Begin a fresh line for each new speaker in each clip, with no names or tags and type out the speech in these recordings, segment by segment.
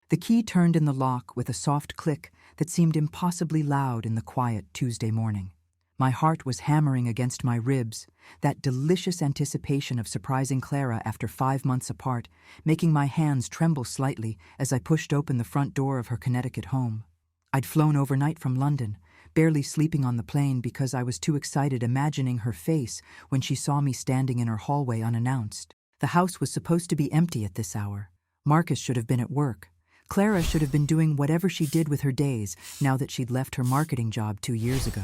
The key turned in the lock with a soft click that seemed impossibly loud in the quiet Tuesday morning. My heart was hammering against my ribs, that delicious anticipation of surprising Clara after 5 months apart, making my hands tremble slightly as I pushed open the front door of her Connecticut home. I'd flown overnight from London, barely sleeping on the plane because I was too excited imagining her face when she saw me standing in her hallway unannounced. The house was supposed to be empty at this hour. Marcus should have been at work. Clara should have been doing whatever she did with her days now that she'd left her marketing job 2 years ago.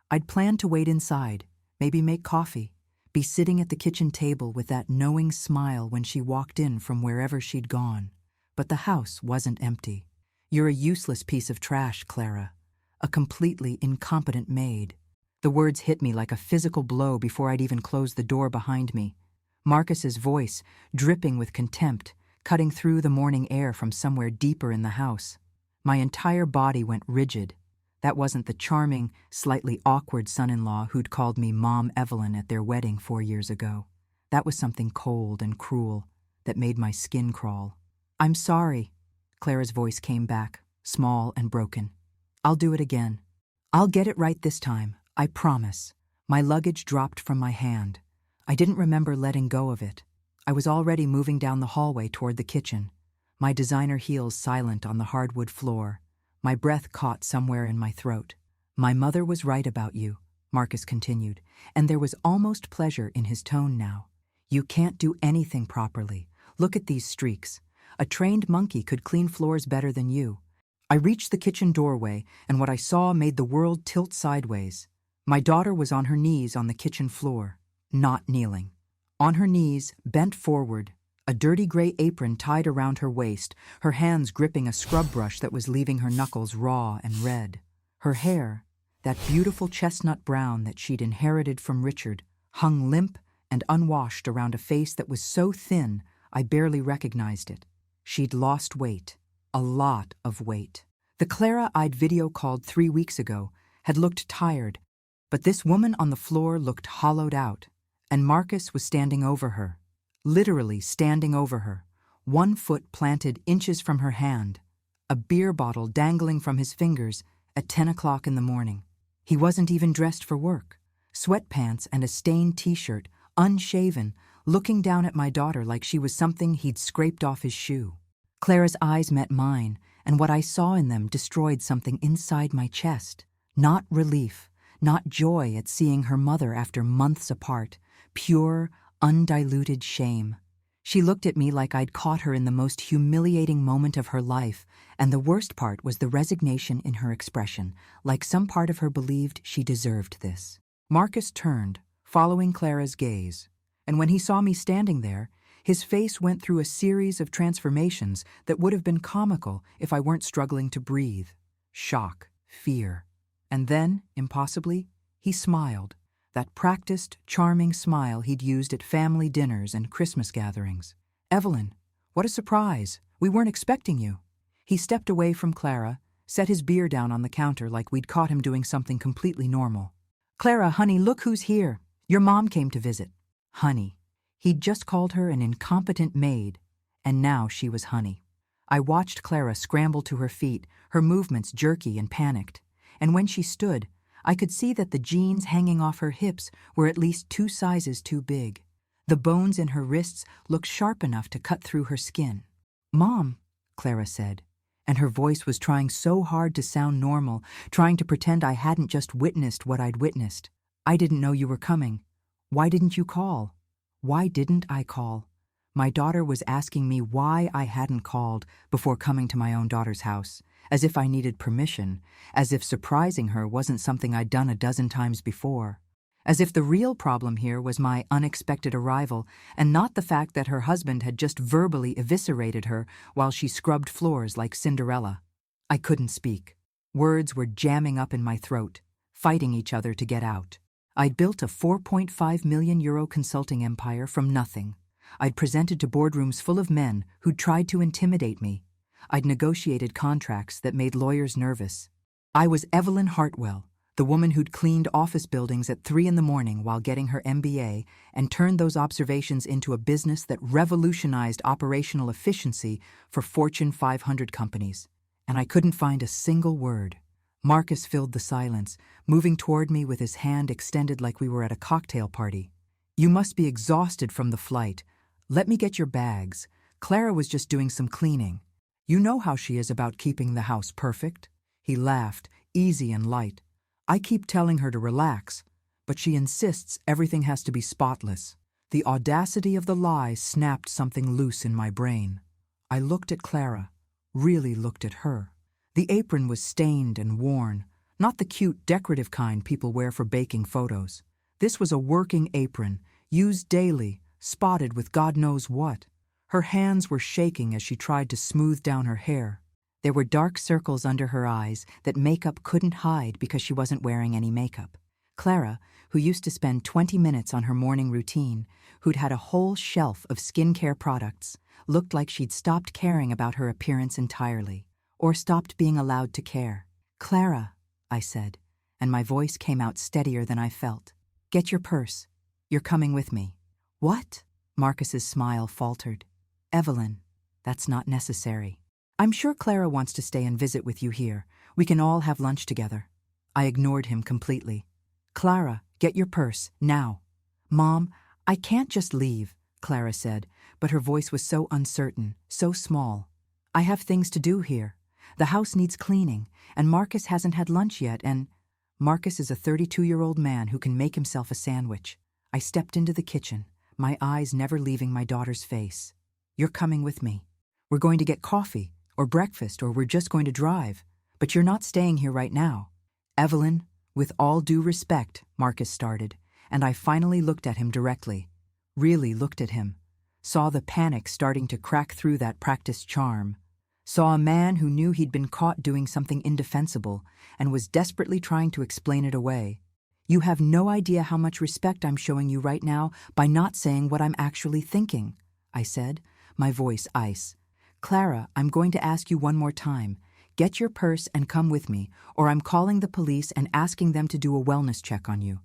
I'd planned to wait inside, maybe make coffee, be sitting at the kitchen table with that knowing smile when she walked in from wherever she'd gone. But the house wasn't empty. "You're a useless piece of trash, Clara. A completely incompetent maid." The words hit me like a physical blow before I'd even closed the door behind me. Marcus's voice, dripping with contempt, cutting through the morning air from somewhere deeper in the house. My entire body went rigid. That wasn't the charming, slightly awkward son-in-law who'd called me Mom Evelyn at their wedding 4 years ago. That was something cold and cruel that made my skin crawl. "I'm sorry," Clara's voice came back, small and broken. "I'll do it again. I'll get it right this time, I promise." My luggage dropped from my hand. I didn't remember letting go of it. I was already moving down the hallway toward the kitchen, my designer heels silent on the hardwood floor, my breath caught somewhere in my throat. "My mother was right about you," Marcus continued, and there was almost pleasure in his tone now. "You can't do anything properly. Look at these streaks. A trained monkey could clean floors better than you." I reached the kitchen doorway, and what I saw made the world tilt sideways. My daughter was on her knees on the kitchen floor, not kneeling. On her knees, bent forward, a dirty gray apron tied around her waist, her hands gripping a scrub brush that was leaving her knuckles raw and red. Her hair, that beautiful chestnut brown that she'd inherited from Richard, hung limp and unwashed around a face that was so thin I barely recognized it. She'd lost weight, a lot of weight. The Clara I'd video called 3 weeks ago had looked tired, but this woman on the floor looked hollowed out, and Marcus was standing over her, literally standing over her, 1 foot planted inches from her hand, a beer bottle dangling from his fingers at 10 o'clock in the morning. He wasn't even dressed for work, sweatpants and a stained t-shirt, unshaven, looking down at my daughter like she was something he'd scraped off his shoe. Clara's eyes met mine, and what I saw in them destroyed something inside my chest. Not relief, not joy at seeing her mother after months apart, pure, undiluted shame. She looked at me like I'd caught her in the most humiliating moment of her life, and the worst part was the resignation in her expression, like some part of her believed she deserved this. Marcus turned, following Clara's gaze, and when he saw me standing there, his face went through a series of transformations that would have been comical if I weren't struggling to breathe. Shock, fear. And then, impossibly, he smiled. That practiced, charming smile he'd used at family dinners and Christmas gatherings. "Evelyn, what a surprise. We weren't expecting you." He stepped away from Clara, set his beer down on the counter like we'd caught him doing something completely normal. "Clara, honey, look who's here. Your mom came to visit." Honey. He'd just called her an incompetent maid, and now she was honey. I watched Clara scramble to her feet, her movements jerky and panicked, and when she stood, I could see that the jeans hanging off her hips were at least 2 sizes too big. The bones in her wrists looked sharp enough to cut through her skin. "Mom," Clara said, and her voice was trying so hard to sound normal, trying to pretend I hadn't just witnessed what I'd witnessed. "I didn't know you were coming. Why didn't you call?" Why didn't I call? My daughter was asking me why I hadn't called before coming to my own daughter's house, as if I needed permission, as if surprising her wasn't something I'd done a dozen times before, as if the real problem here was my unexpected arrival and not the fact that her husband had just verbally eviscerated her while she scrubbed floors like Cinderella. I couldn't speak. Words were jamming up in my throat, fighting each other to get out. I'd built a €4.5 million consulting empire from nothing. I'd presented to boardrooms full of men who'd tried to intimidate me. I'd negotiated contracts that made lawyers nervous. I was Evelyn Hartwell, The woman who'd cleaned office buildings at 3 in the morning while getting her MBA and turned those observations into a business that revolutionized operational efficiency for Fortune 500 companies. And I couldn't find a single word. Marcus filled the silence, moving toward me with his hand extended like we were at a cocktail party. "You must be exhausted from the flight. Let me get your bags. Clara was just doing some cleaning. You know how she is about keeping the house perfect." He laughed, easy and light. "I keep telling her to relax, but she insists everything has to be spotless." The audacity of the lie snapped something loose in my brain. I looked at Clara, really looked at her. The apron was stained and worn, not the cute, decorative kind people wear for baking photos. This was a working apron, used daily, spotted with God knows what. Her hands were shaking as she tried to smooth down her hair. There were dark circles under her eyes that makeup couldn't hide because she wasn't wearing any makeup. Clara, who used to spend 20 minutes on her morning routine, who'd had a whole shelf of skincare products, looked like she'd stopped caring about her appearance entirely, or stopped being allowed to care. "Clara," I said, and my voice came out steadier than I felt. "Get your purse. You're coming with me." "What?" Marcus's smile faltered. "Evelyn, that's not necessary. I'm sure Clara wants to stay and visit with you here. We can all have lunch together." I ignored him completely. "Clara, get your purse, now." "Mom, I can't just leave," Clara said, but her voice was so uncertain, so small. "I have things to do here. The house needs cleaning, and Marcus hasn't had lunch yet, and—" Marcus is a 32-year-old man who can make himself a sandwich. I stepped into the kitchen, my eyes never leaving my daughter's face. "You're coming with me. We're going to get coffee, or breakfast, or we're just going to drive. But you're not staying here right now." "Evelyn, with all due respect," Marcus started, and I finally looked at him directly. Really looked at him. Saw the panic starting to crack through that practiced charm. Saw a man who knew he'd been caught doing something indefensible and was desperately trying to explain it away. "You have no idea how much respect I'm showing you right now by not saying what I'm actually thinking," I said, my voice ice. "Clara, I'm going to ask you one more time. Get your purse and come with me, or I'm calling the police and asking them to do a wellness check on you."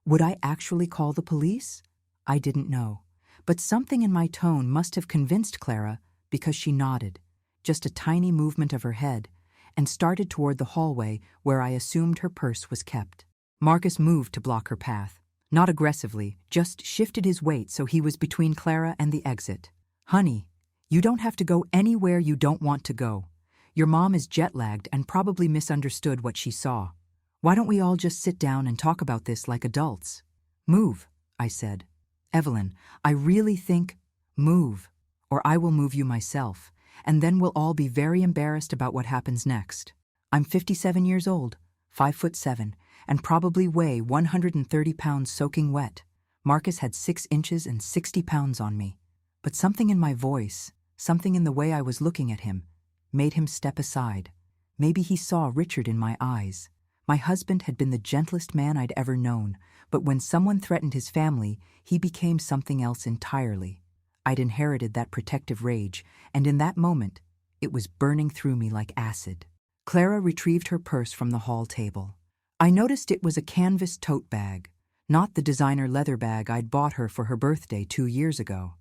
Would I actually call the police? I didn't know, but something in my tone must have convinced Clara because she nodded, just a tiny movement of her head, and started toward the hallway where I assumed her purse was kept. Marcus moved to block her path. Not aggressively, just shifted his weight so he was between Clara and the exit. "Honey, you don't have to go anywhere you don't want to go. Your mom is jet-lagged and probably misunderstood what she saw. Why don't we all just sit down and talk about this like adults?" "Move," I said. "Evelyn, I really think—" "Move, or I will move you myself, and then we'll all be very embarrassed about what happens next. I'm 57 years old, 5'7", and probably weigh 130 pounds soaking wet. Marcus had 6 inches and 60 pounds on me. But something in my voice, something in the way I was looking at him, made him step aside. Maybe he saw Richard in my eyes. My husband had been the gentlest man I'd ever known, but when someone threatened his family, he became something else entirely. I'd inherited that protective rage, and in that moment, it was burning through me like acid. Clara retrieved her purse from the hall table. I noticed it was a canvas tote bag, not the designer leather bag I'd bought her for her birthday 2 years ago.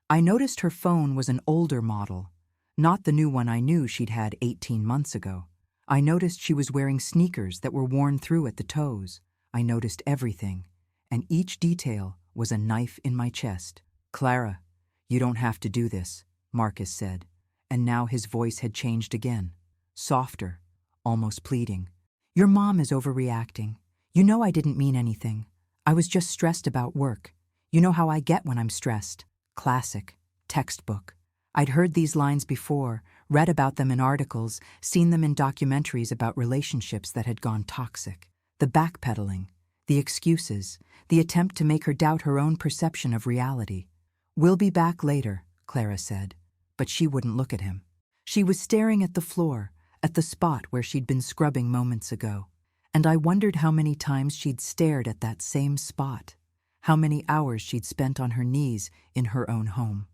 I noticed her phone was an older model, not the new one I knew she'd had 18 months ago. I noticed she was wearing sneakers that were worn through at the toes. I noticed everything, and each detail was a knife in my chest. "Clara, you don't have to do this," Marcus said, and now his voice had changed again, softer, almost pleading. "Your mom is overreacting. You know I didn't mean anything. I was just stressed about work. You know how I get when I'm stressed. Classic, textbook." I'd heard these lines before, read about them in articles, seen them in documentaries about relationships that had gone toxic. The backpedaling, the excuses, the attempt to make her doubt her own perception of reality. "We'll be back later," Clara said, but she wouldn't look at him. She was staring at the floor, at the spot where she'd been scrubbing moments ago, and I wondered how many times she'd stared at that same spot, how many hours she'd spent on her knees in her own home.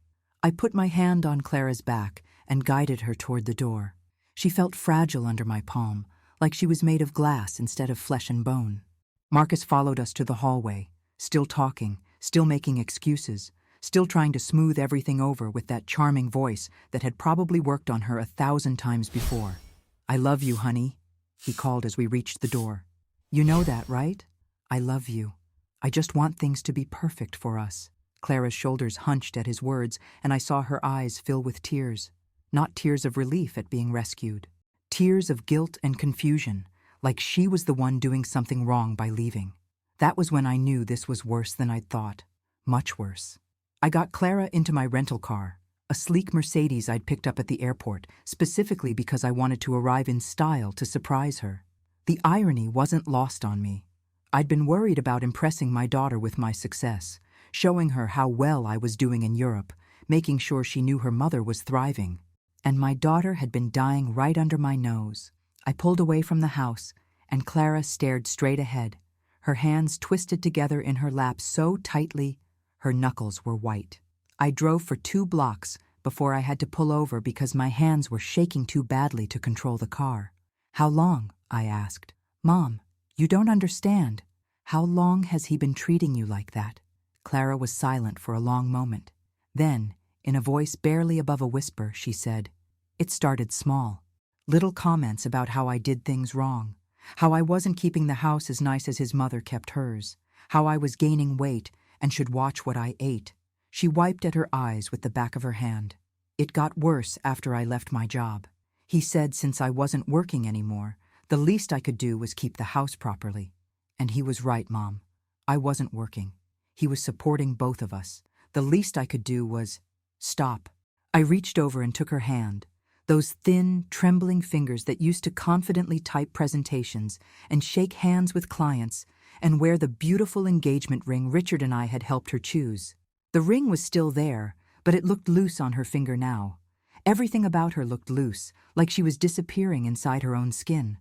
I put my hand on Clara's back and guided her toward the door. She felt fragile under my palm, like she was made of glass instead of flesh and bone. Marcus followed us to the hallway, still talking, still making excuses, still trying to smooth everything over with that charming voice that had probably worked on her 1,000 times before. "I love you, honey," he called as we reached the door. "You know that, right? I love you. I just want things to be perfect for us." Clara's shoulders hunched at his words, and I saw her eyes fill with tears. Not tears of relief at being rescued. Tears of guilt and confusion, like she was the one doing something wrong by leaving. That was when I knew this was worse than I'd thought. Much worse. I got Clara into my rental car, a sleek Mercedes I'd picked up at the airport, specifically because I wanted to arrive in style to surprise her. The irony wasn't lost on me. I'd been worried about impressing my daughter with my success, showing her how well I was doing in Europe, making sure she knew her mother was thriving. And my daughter had been dying right under my nose. I pulled away from the house, and Clara stared straight ahead, her hands twisted together in her lap so tightly, her knuckles were white. I drove for 2 blocks before I had to pull over because my hands were shaking too badly to control the car. "How long?" I asked. "Mom, you don't understand. How long has he been treating you like that?" Clara was silent for a long moment. Then, in a voice barely above a whisper, she said, "It started small. Little comments about how I did things wrong, how I wasn't keeping the house as nice as his mother kept hers, how I was gaining weight and should watch what I ate." She wiped at her eyes with the back of her hand. "It got worse after I left my job. He said since I wasn't working anymore, the least I could do was keep the house properly. And he was right, Mom. I wasn't working. He was supporting both of us. The least I could do was stop." I reached over and took her hand, those thin, trembling fingers that used to confidently type presentations and shake hands with clients and wear the beautiful engagement ring Richard and I had helped her choose. The ring was still there, but it looked loose on her finger now. Everything about her looked loose, like she was disappearing inside her own skin.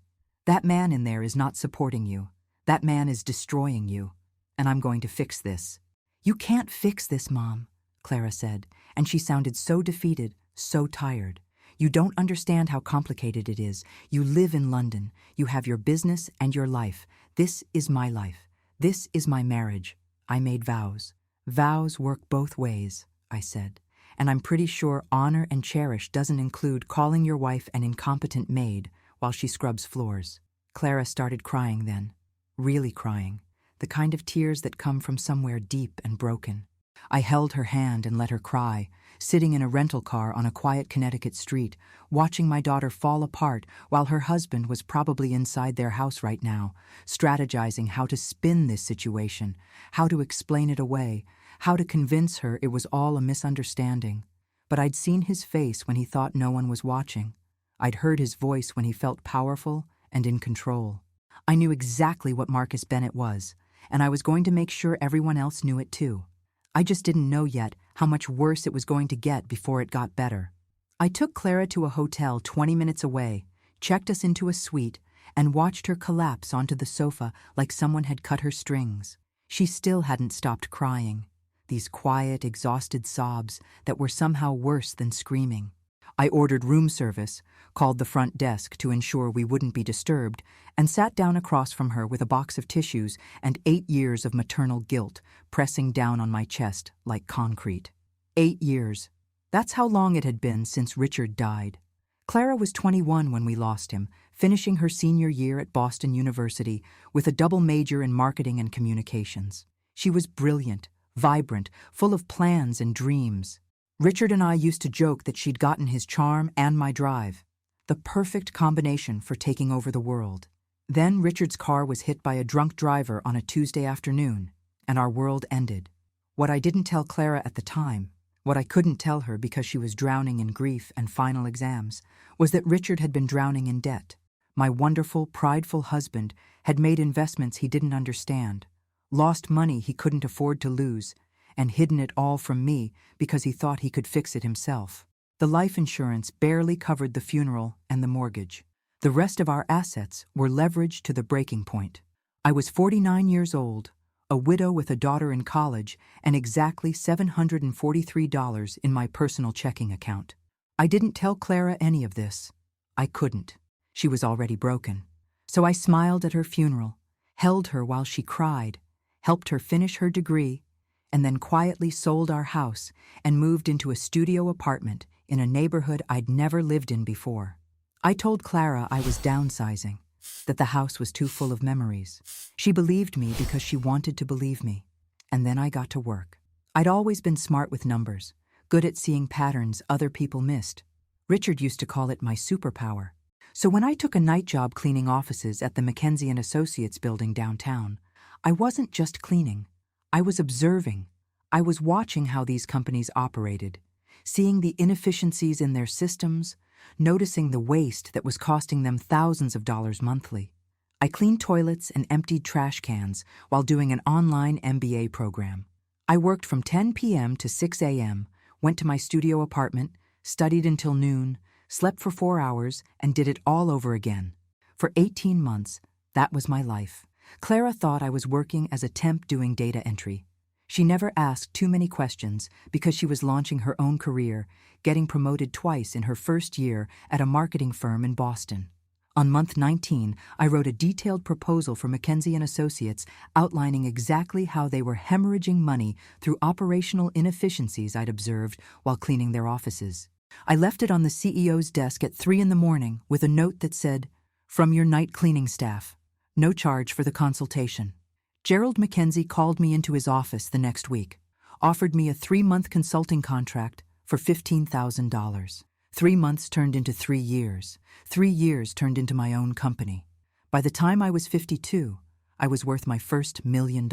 "That man in there is not supporting you. That man is destroying you. And I'm going to fix this." "You can't fix this, Mom," Clara said, and she sounded so defeated, so tired. "You don't understand how complicated it is. You live in London. You have your business and your life. This is my life. This is my marriage. I made vows. Vows work both ways," I said. "And I'm pretty sure honor and cherish doesn't include calling your wife an incompetent maid while she scrubs floors." Clara started crying then. Really crying. The kind of tears that come from somewhere deep and broken. I held her hand and let her cry, sitting in a rental car on a quiet Connecticut street, watching my daughter fall apart while her husband was probably inside their house right now, strategizing how to spin this situation, how to explain it away, how to convince her it was all a misunderstanding. But I'd seen his face when he thought no one was watching. I'd heard his voice when he felt powerful and in control. I knew exactly what Marcus Bennett was, and I was going to make sure everyone else knew it too. I just didn't know yet how much worse it was going to get before it got better. I took Clara to a hotel 20 minutes away, checked us into a suite, and watched her collapse onto the sofa like someone had cut her strings. She still hadn't stopped crying, these quiet, exhausted sobs that were somehow worse than screaming. I ordered room service, called the front desk to ensure we wouldn't be disturbed, and sat down across from her with a box of tissues and 8 years of maternal guilt pressing down on my chest like concrete. 8 years. That's how long it had been since Richard died. Clara was 21 when we lost him, finishing her senior year at Boston University with a double major in marketing and communications. She was brilliant, vibrant, full of plans and dreams. Richard and I used to joke that she'd gotten his charm and my drive, the perfect combination for taking over the world. Then Richard's car was hit by a drunk driver on a Tuesday afternoon, and our world ended. What I didn't tell Clara at the time, what I couldn't tell her because she was drowning in grief and final exams, was that Richard had been drowning in debt. My wonderful, prideful husband had made investments he didn't understand, lost money he couldn't afford to lose, and hidden it all from me because he thought he could fix it himself. The life insurance barely covered the funeral and the mortgage. The rest of our assets were leveraged to the breaking point. I was 49 years old, a widow with a daughter in college, and exactly $743 in my personal checking account. I didn't tell Clara any of this. I couldn't. She was already broken. So I smiled at her funeral, held her while she cried, helped her finish her degree, and then quietly sold our house and moved into a studio apartment in a neighborhood I'd never lived in before. I told Clara I was downsizing, that the house was too full of memories. She believed me because she wanted to believe me. And then I got to work. I'd always been smart with numbers, good at seeing patterns other people missed. Richard used to call it my superpower. So when I took a night job cleaning offices at the Mackenzie & Associates building downtown, I wasn't just cleaning. I was observing. I was watching how these companies operated, seeing the inefficiencies in their systems, noticing the waste that was costing them thousands of dollars monthly. I cleaned toilets and emptied trash cans while doing an online MBA program. I worked from 10 p.m. to 6 a.m., went to my studio apartment, studied until noon, slept for 4 hours, and did it all over again. For 18 months, that was my life. Clara thought I was working as a temp doing data entry. She never asked too many questions because she was launching her own career, getting promoted twice in her first year at a marketing firm in Boston. On month 19, I wrote a detailed proposal for Mackenzie & Associates outlining exactly how they were hemorrhaging money through operational inefficiencies I'd observed while cleaning their offices. I left it on the CEO's desk at 3 a.m. with a note that said, "From your night cleaning staff. No charge for the consultation." Gerald Mackenzie called me into his office the next week, offered me a 3-month consulting contract for $15,000. 3 months turned into 3 years. 3 years turned into my own company. By the time I was 52, I was worth my first $1 million.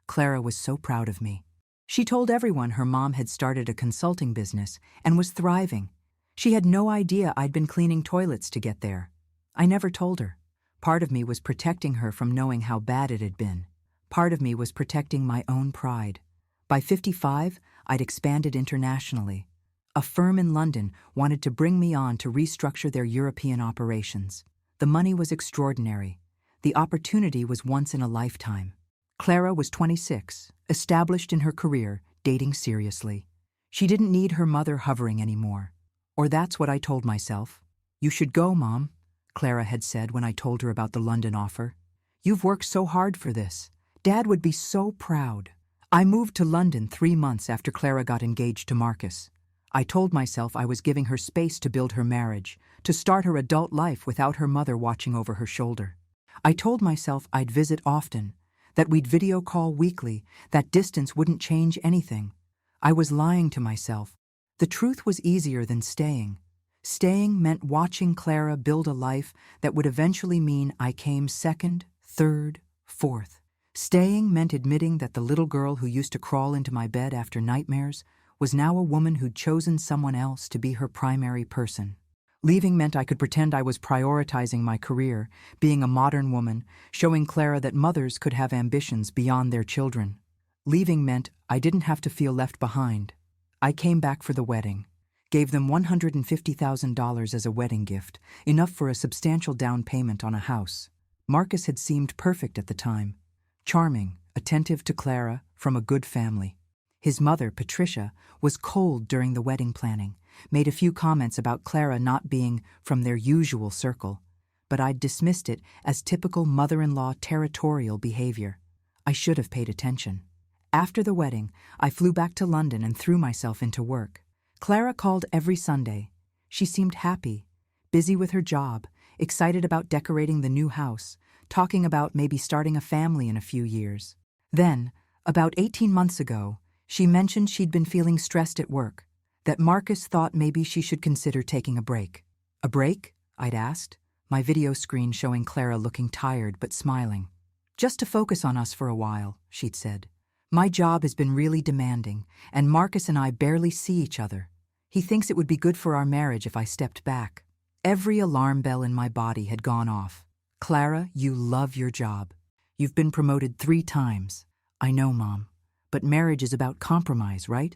Clara was so proud of me. She told everyone her mom had started a consulting business and was thriving. She had no idea I'd been cleaning toilets to get there. I never told her. Part of me was protecting her from knowing how bad it had been. Part of me was protecting my own pride. By 55, I'd expanded internationally. A firm in London wanted to bring me on to restructure their European operations. The money was extraordinary. The opportunity was once in a lifetime. Clara was 26, established in her career, dating seriously. She didn't need her mother hovering anymore. Or that's what I told myself. "You should go, Mom," Clara had said when I told her about the London offer. "You've worked so hard for this. Dad would be so proud." I moved to London 3 months after Clara got engaged to Marcus. I told myself I was giving her space to build her marriage, to start her adult life without her mother watching over her shoulder. I told myself I'd visit often, that we'd video call weekly, that distance wouldn't change anything. I was lying to myself. The truth was easier than staying. Staying meant watching Clara build a life that would eventually mean I came second, third, fourth. Staying meant admitting that the little girl who used to crawl into my bed after nightmares was now a woman who'd chosen someone else to be her primary person. Leaving meant I could pretend I was prioritizing my career, being a modern woman, showing Clara that mothers could have ambitions beyond their children. Leaving meant I didn't have to feel left behind. I came back for the wedding, gave them $150,000 as a wedding gift, enough for a substantial down payment on a house. Marcus had seemed perfect at the time. Charming, attentive to Clara, from a good family. His mother, Patricia, was cold during the wedding planning, made a few comments about Clara not being from their usual circle, but I'd dismissed it as typical mother-in-law territorial behavior. I should have paid attention. After the wedding, I flew back to London and threw myself into work. Clara called every Sunday. She seemed happy, busy with her job, excited about decorating the new house, talking about maybe starting a family in a few years. Then, about 18 months ago, she mentioned she'd been feeling stressed at work, that Marcus thought maybe she should consider taking a break. "A break?" I'd asked, my video screen showing Clara looking tired but smiling. "Just to focus on us for a while," she'd said. "My job has been really demanding, and Marcus and I barely see each other. He thinks it would be good for our marriage if I stepped back." Every alarm bell in my body had gone off. "Clara, you love your job. You've been promoted 3 times. I know, Mom. But marriage is about compromise, right?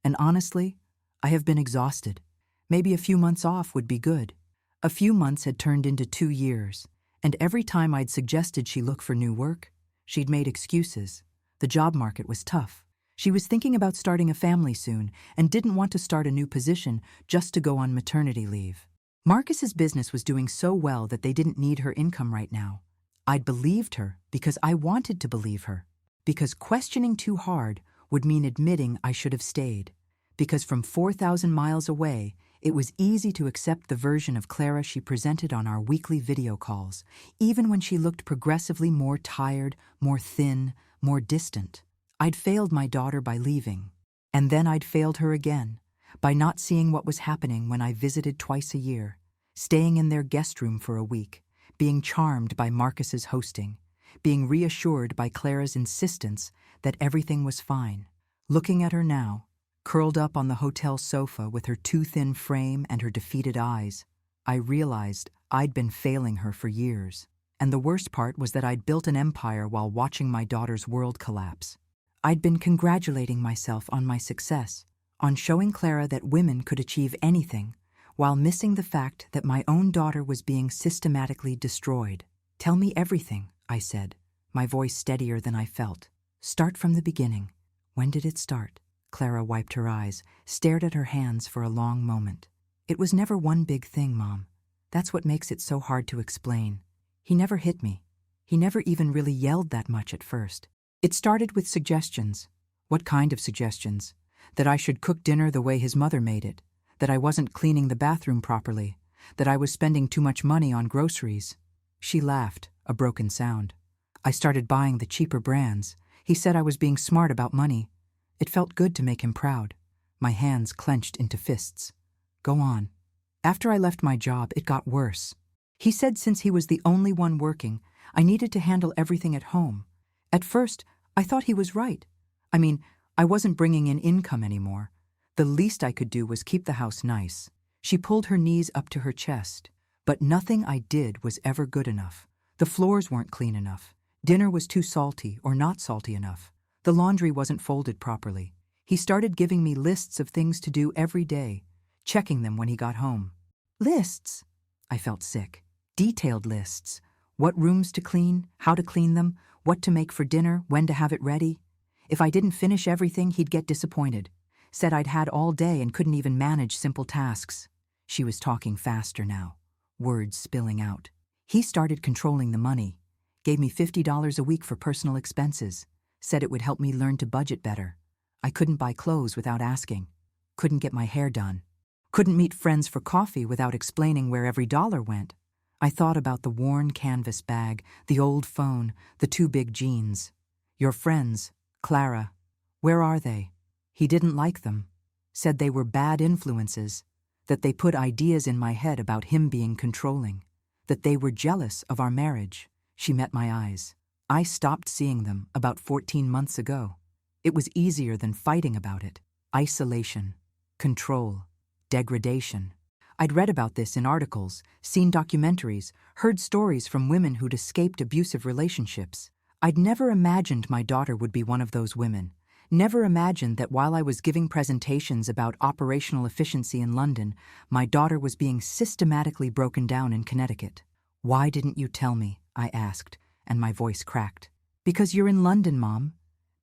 And honestly, I have been exhausted. Maybe a few months off would be good." A few months had turned into 2 years, and every time I'd suggested she look for new work, she'd made excuses. The job market was tough. She was thinking about starting a family soon and didn't want to start a new position just to go on maternity leave. Marcus's business was doing so well that they didn't need her income right now. I'd believed her because I wanted to believe her. Because questioning too hard would mean admitting I should have stayed. Because from 4,000 miles away, it was easy to accept the version of Clara she presented on our weekly video calls, even when she looked progressively more tired, more thin, more distant. I'd failed my daughter by leaving. And then I'd failed her again, by not seeing what was happening when I visited twice a year, staying in their guest room for a week, being charmed by Marcus's hosting, being reassured by Clara's insistence that everything was fine. Looking at her now, curled up on the hotel sofa with her too thin frame and her defeated eyes, I realized I'd been failing her for years. And the worst part was that I'd built an empire while watching my daughter's world collapse. I'd been congratulating myself on my success, on showing Clara that women could achieve anything, while missing the fact that my own daughter was being systematically destroyed. "Tell me everything," I said, my voice steadier than I felt. "Start from the beginning. When did it start?" Clara wiped her eyes, stared at her hands for a long moment. "It was never one big thing, Mom. That's what makes it so hard to explain. He never hit me. He never even really yelled that much at first. It started with suggestions." "What kind of suggestions?" "That I should cook dinner the way his mother made it, that I wasn't cleaning the bathroom properly, that I was spending too much money on groceries." She laughed, a broken sound. "I started buying the cheaper brands. He said I was being smart about money. It felt good to make him proud." My hands clenched into fists. "Go on." "After I left my job, it got worse. He said since he was the only one working, I needed to handle everything at home. At first, I thought he was right. I mean, I wasn't bringing in income anymore. The least I could do was keep the house nice." She pulled her knees up to her chest. "But nothing I did was ever good enough. The floors weren't clean enough. Dinner was too salty or not salty enough. The laundry wasn't folded properly. He started giving me lists of things to do every day, checking them when he got home." "Lists?" I felt sick. "Detailed lists. What rooms to clean, how to clean them, what to make for dinner, when to have it ready. If I didn't finish everything, he'd get disappointed. Said I'd had all day and couldn't even manage simple tasks." She was talking faster now, words spilling out. "He started controlling the money. Gave me $50 a week for personal expenses. Said it would help me learn to budget better. I couldn't buy clothes without asking. Couldn't get my hair done. Couldn't meet friends for coffee without explaining where every dollar went. I thought about the worn canvas bag, the old phone, the 2 big jeans. Your friends, Clara, where are they? He didn't like them. Said they were bad influences. That they put ideas in my head about him being controlling. That they were jealous of our marriage." She met my eyes. "I stopped seeing them about 14 months ago. It was easier than fighting about it. Isolation, control, degradation. I'd read about this in articles, seen documentaries, heard stories from women who'd escaped abusive relationships. I'd never imagined my daughter would be one of those women. Never imagined that while I was giving presentations about operational efficiency in London, my daughter was being systematically broken down in Connecticut. "Why didn't you tell me?" I asked, and my voice cracked. "Because you're in London, Mom.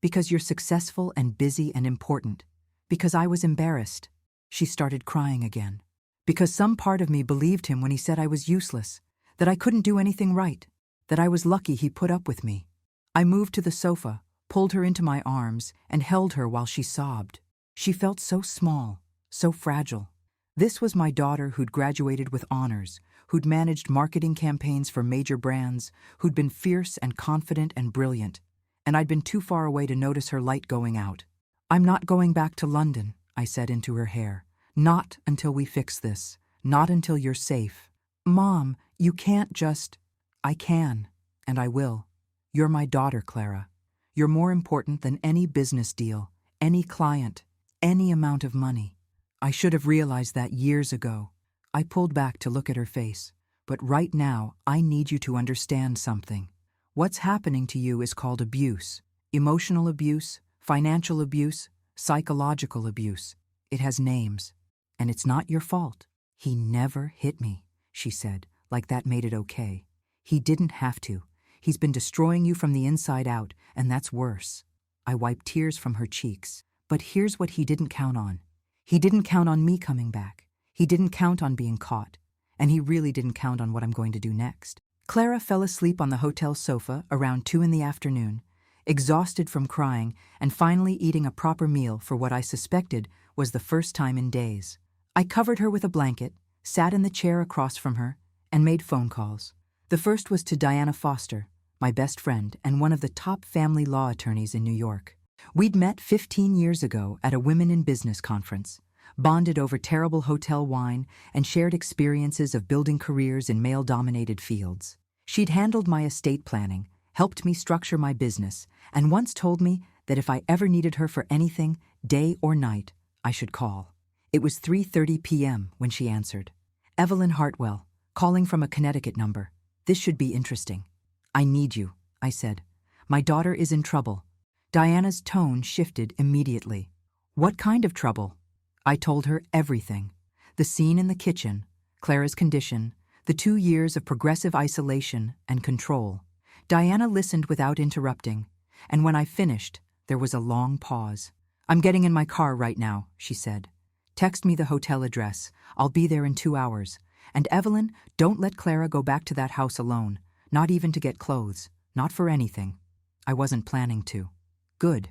Because you're successful and busy and important. Because I was embarrassed." She started crying again. "Because some part of me believed him when he said I was useless, that I couldn't do anything right, that I was lucky he put up with me." I moved to the sofa, pulled her into my arms, and held her while she sobbed. She felt so small, so fragile. This was my daughter who'd graduated with honors, who'd managed marketing campaigns for major brands, who'd been fierce and confident and brilliant, and I'd been too far away to notice her light going out. "I'm not going back to London," I said into her hair. "Not until we fix this. Not until you're safe." "Mom, you can't just—" "I can, and I will. You're my daughter, Clara. You're more important than any business deal, any client, any amount of money. I should have realized that years ago." I pulled back to look at her face. "But right now, I need you to understand something. What's happening to you is called abuse. Emotional abuse, financial abuse, psychological abuse. It has names. And it's not your fault." "He never hit me," she said, like that made it okay. "He didn't have to. He's been destroying you from the inside out, and that's worse." I wiped tears from her cheeks. "But here's what he didn't count on. He didn't count on me coming back. He didn't count on being caught. and he really didn't count on what I'm going to do next. Clara fell asleep on the hotel sofa around 2 in the afternoon, exhausted from crying and finally eating a proper meal for what I suspected was the first time in days. I covered her with a blanket, sat in the chair across from her, and made phone calls. The first was to Diana Foster, my best friend and one of the top family law attorneys in New York. We'd met 15 years ago at a Women in Business conference, bonded over terrible hotel wine, and shared experiences of building careers in male-dominated fields. She'd handled my estate planning, helped me structure my business, and once told me that if I ever needed her for anything, day or night, I should call. It was 3:30 p.m. when she answered. Evelyn Hartwell, calling from a Connecticut number. This should be interesting. I need you, I said. My daughter is in trouble. Diana's tone shifted immediately. What kind of trouble? I told her everything. The scene in the kitchen, Clara's condition, the 2 years of progressive isolation and control. Diana listened without interrupting, and when I finished, there was a long pause. I'm getting in my car right now, she said. Text me the hotel address. I'll be there in 2 hours. And Evelyn, don't let Clara go back to that house alone, not even to get clothes, not for anything. I wasn't planning to. Good.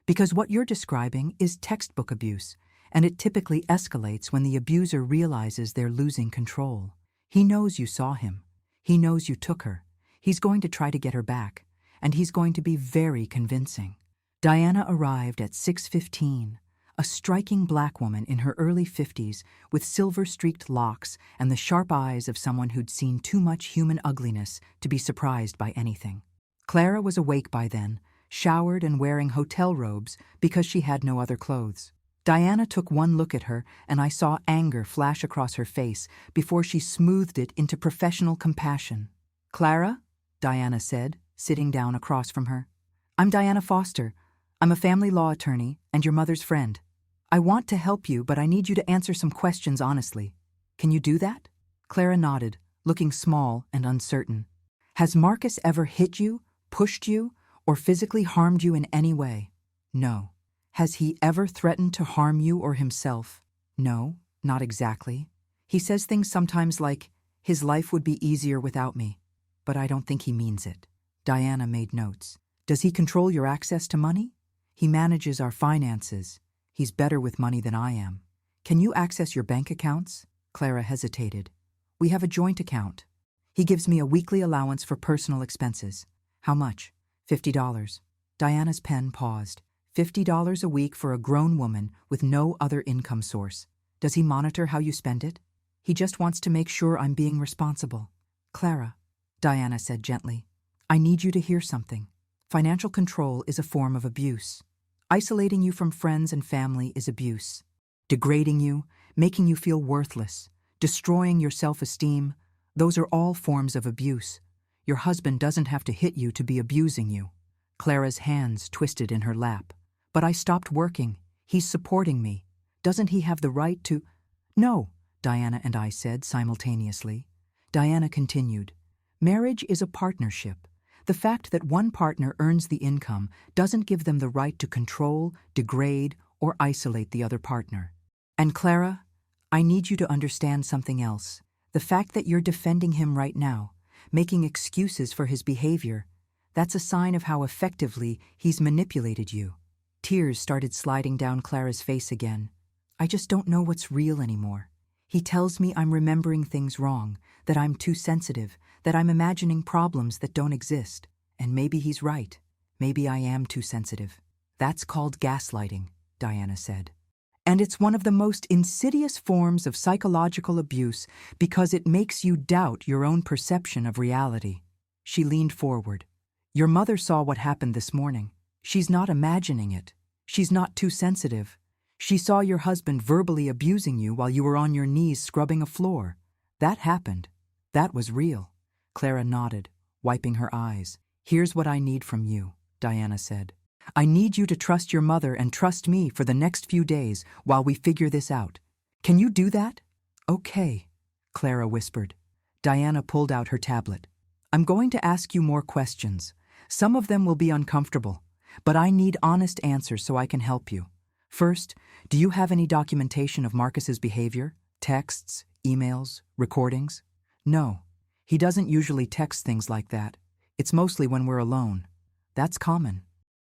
Because what you're describing is textbook abuse, and it typically escalates when the abuser realizes they're losing control. He knows you saw him. He knows you took her. He's going to try to get her back, and he's going to be very convincing. Diana arrived at 6:15, a striking black woman in her early 50s with silver-streaked locks and the sharp eyes of someone who'd seen too much human ugliness to be surprised by anything. Clara was awake by then, showered and wearing hotel robes because she had no other clothes. Diana took one look at her, and I saw anger flash across her face before she smoothed it into professional compassion. Clara, Diana said, sitting down across from her. I'm Diana Foster. I'm a family law attorney and your mother's friend. I want to help you, but I need you to answer some questions honestly. Can you do that? Clara nodded, looking small and uncertain. Has Marcus ever hit you, pushed you, or physically harmed you in any way? No. Has he ever threatened to harm you or himself? No, not exactly. He says things sometimes like, his life would be easier without me, but I don't think he means it. Diana made notes. Does he control your access to money? He manages our finances. He's better with money than I am. Can you access your bank accounts? Clara hesitated. We have a joint account. He gives me a weekly allowance for personal expenses. How much? $50. Diana's pen paused. $50 a week for a grown woman with no other income source. Does he monitor how you spend it? He just wants to make sure I'm being responsible. Clara, Diana said gently, I need you to hear something. Financial control is a form of abuse. Isolating you from friends and family is abuse. Degrading you, making you feel worthless, destroying your self-esteem, those are all forms of abuse. Your husband doesn't have to hit you to be abusing you. Clara's hands twisted in her lap. But I stopped working. He's supporting me. Doesn't he have the right to— No, Diana and I said simultaneously. Diana continued. Marriage is a partnership. The fact that one partner earns the income doesn't give them the right to control, degrade, or isolate the other partner. And Clara, I need you to understand something else. The fact that you're defending him right now, making excuses for his behavior, that's a sign of how effectively he's manipulated you. Tears started sliding down Clara's face again. I just don't know what's real anymore. He tells me I'm remembering things wrong, that I'm too sensitive, that I'm imagining problems that don't exist. And maybe he's right. Maybe I am too sensitive. That's called gaslighting, Diana said. And it's one of the most insidious forms of psychological abuse because it makes you doubt your own perception of reality. She leaned forward. Your mother saw what happened this morning. She's not imagining it. She's not too sensitive. She saw your husband verbally abusing you while you were on your knees scrubbing a floor. That happened. That was real. Clara nodded, wiping her eyes. Here's what I need from you, Diana said. I need you to trust your mother and trust me for the next few days while we figure this out. Can you do that? Okay, Clara whispered. Diana pulled out her tablet. I'm going to ask you more questions. Some of them will be uncomfortable, but I need honest answers so I can help you. First, do you have any documentation of Marcus's behavior? Texts, emails, recordings? No. He doesn't usually text things like that. It's mostly when we're alone. That's common.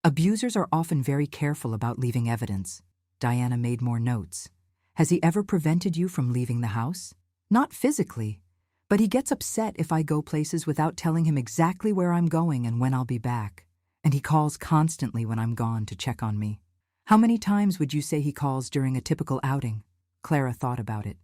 Abusers are often very careful about leaving evidence. Diana made more notes. Has he ever prevented you from leaving the house? Not physically, but he gets upset if I go places without telling him exactly where I'm going and when I'll be back. And he calls constantly when I'm gone to check on me. How many times would you say he calls during a typical outing? Clara thought about it.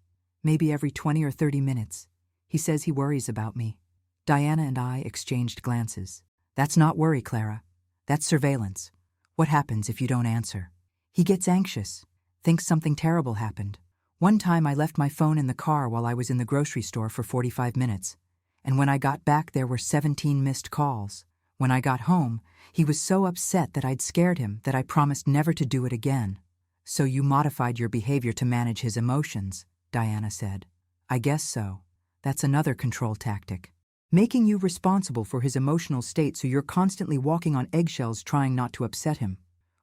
Maybe every 20 or 30 minutes. He says he worries about me. Diana and I exchanged glances. That's not worry, Clara. That's surveillance. What happens if you don't answer? He gets anxious, thinks something terrible happened. One time I left my phone in the car while I was in the grocery store for 45 minutes, and when I got back there were 17 missed calls. When I got home, he was so upset that I'd scared him that I promised never to do it again. So you modified your behavior to manage his emotions, Diana said. I guess so. That's another control tactic. Making you responsible for his emotional state so you're constantly walking on eggshells trying not to upset him.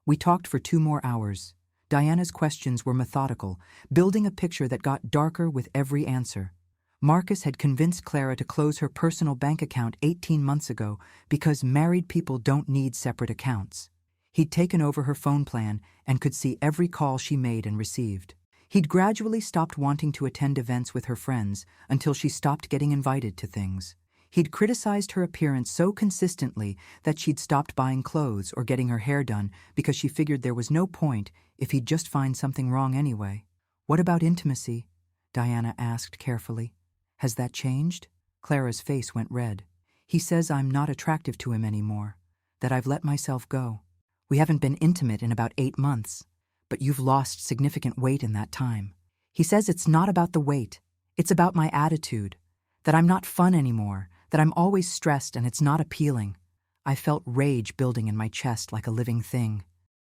We talked for 2 more hours. Diana's questions were methodical, building a picture that got darker with every answer. Marcus had convinced Clara to close her personal bank account 18 months ago because married people don't need separate accounts. He'd taken over her phone plan and could see every call she made and received. He'd gradually stopped wanting to attend events with her friends until she stopped getting invited to things. He'd criticized her appearance so consistently that she'd stopped buying clothes or getting her hair done because she figured there was no point if he'd just find something wrong anyway. What about intimacy? Diana asked carefully. Has that changed? Clara's face went red. He says I'm not attractive to him anymore, that I've let myself go. We haven't been intimate in about 8 months, but you've lost significant weight in that time. He says it's not about the weight, it's about my attitude, that I'm not fun anymore, that I'm always stressed and it's not appealing. I felt rage building in my chest like a living thing.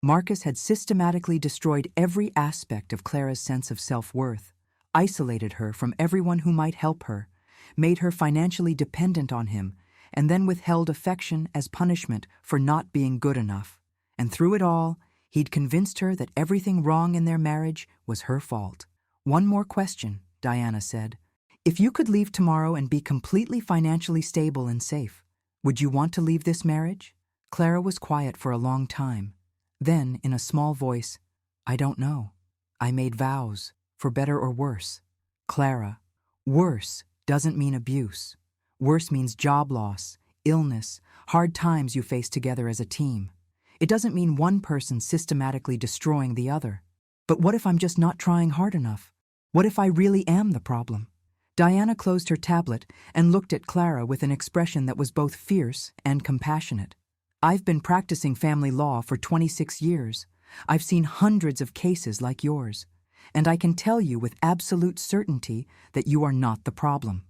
Marcus had systematically destroyed every aspect of Clara's sense of self-worth, isolated her from everyone who might help her, made her financially dependent on him, and then withheld affection as punishment for not being good enough. And through it all, he'd convinced her that everything wrong in their marriage was her fault. One more question, Diana said. If you could leave tomorrow and be completely financially stable and safe, would you want to leave this marriage? Clara was quiet for a long time. Then, in a small voice, I don't know. I made vows, for better or worse. Clara, worse doesn't mean abuse. Worse means job loss, illness, hard times you face together as a team. It doesn't mean one person systematically destroying the other. But what if I'm just not trying hard enough? What if I really am the problem? Diana closed her tablet and looked at Clara with an expression that was both fierce and compassionate. I've been practicing family law for 26 years. I've seen hundreds of cases like yours. And I can tell you with absolute certainty that you are not the problem.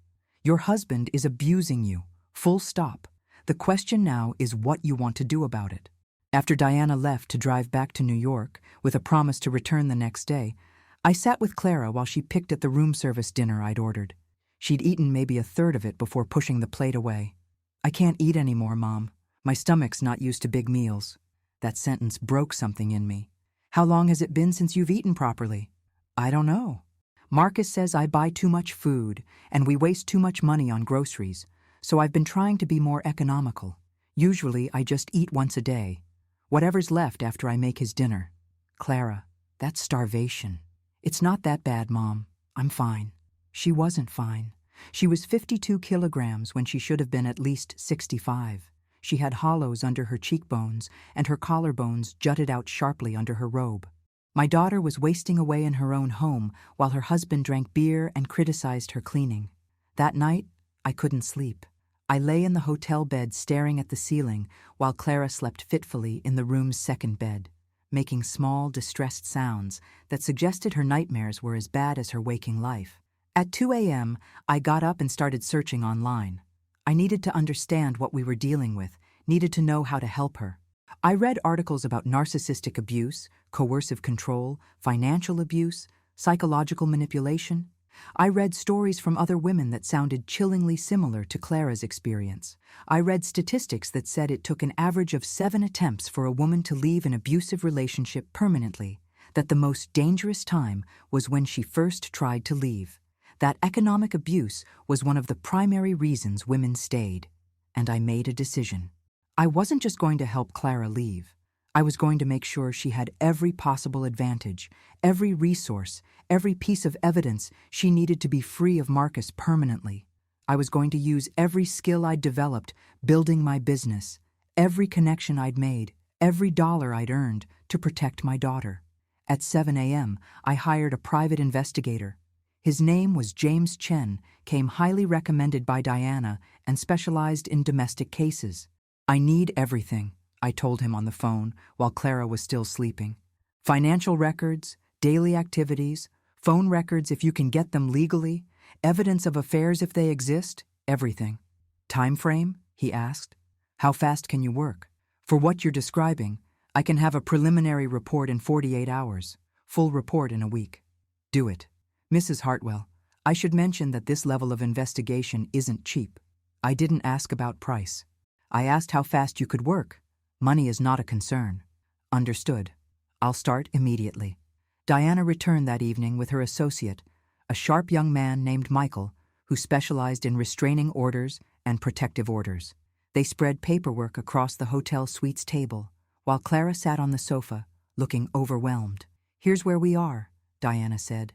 Your husband is abusing you, full stop. The question now is what you want to do about it. After Diana left to drive back to New York, with a promise to return the next day, I sat with Clara while she picked at the room service dinner I'd ordered. She'd eaten maybe a third of it before pushing the plate away. I can't eat anymore, Mom. My stomach's not used to big meals. That sentence broke something in me. How long has it been since you've eaten properly? I don't know. Marcus says I buy too much food and we waste too much money on groceries, so I've been trying to be more economical. Usually I just eat once a day. Whatever's left after I make his dinner. Clara, that's starvation. It's not that bad, Mom. I'm fine. She wasn't fine. She was 52 kilograms when she should have been at least 65. She had hollows under her cheekbones, and her collarbones jutted out sharply under her robe. My daughter was wasting away in her own home while her husband drank beer and criticized her cleaning. That night, I couldn't sleep. I lay in the hotel bed staring at the ceiling while Clara slept fitfully in the room's second bed, making small, distressed sounds that suggested her nightmares were as bad as her waking life. At 2 a.m., I got up and started searching online. I needed to understand what we were dealing with, needed to know how to help her. I read articles about narcissistic abuse, coercive control, financial abuse, psychological manipulation. I read stories from other women that sounded chillingly similar to Clara's experience. I read statistics that said it took an average of 7 attempts for a woman to leave an abusive relationship permanently, that the most dangerous time was when she first tried to leave, That economic abuse was one of the primary reasons women stayed, and I made a decision. I wasn't just going to help Clara leave. I was going to make sure she had every possible advantage, every resource, every piece of evidence she needed to be free of Marcus permanently. I was going to use every skill I'd developed building my business, every connection I'd made, every dollar I'd earned to protect my daughter. At 7 a.m., I hired a private investigator. His name was James Chen, came highly recommended by Diana, and specialized in domestic cases. I need everything, I told him on the phone while Clara was still sleeping. Financial records, daily activities, phone records if you can get them legally, evidence of affairs if they exist, everything. Time frame? He asked. How fast can you work? For what you're describing, I can have a preliminary report in 48 hours, full report in a week. Do it. Mrs. Hartwell, I should mention that this level of investigation isn't cheap. I didn't ask about price. I asked how fast you could work. Money is not a concern. Understood. I'll start immediately. Diana returned that evening with her associate, a sharp young man named Michael, who specialized in restraining orders and protective orders. They spread paperwork across the hotel suite's table, while Clara sat on the sofa, looking overwhelmed. Here's where we are, Diana said.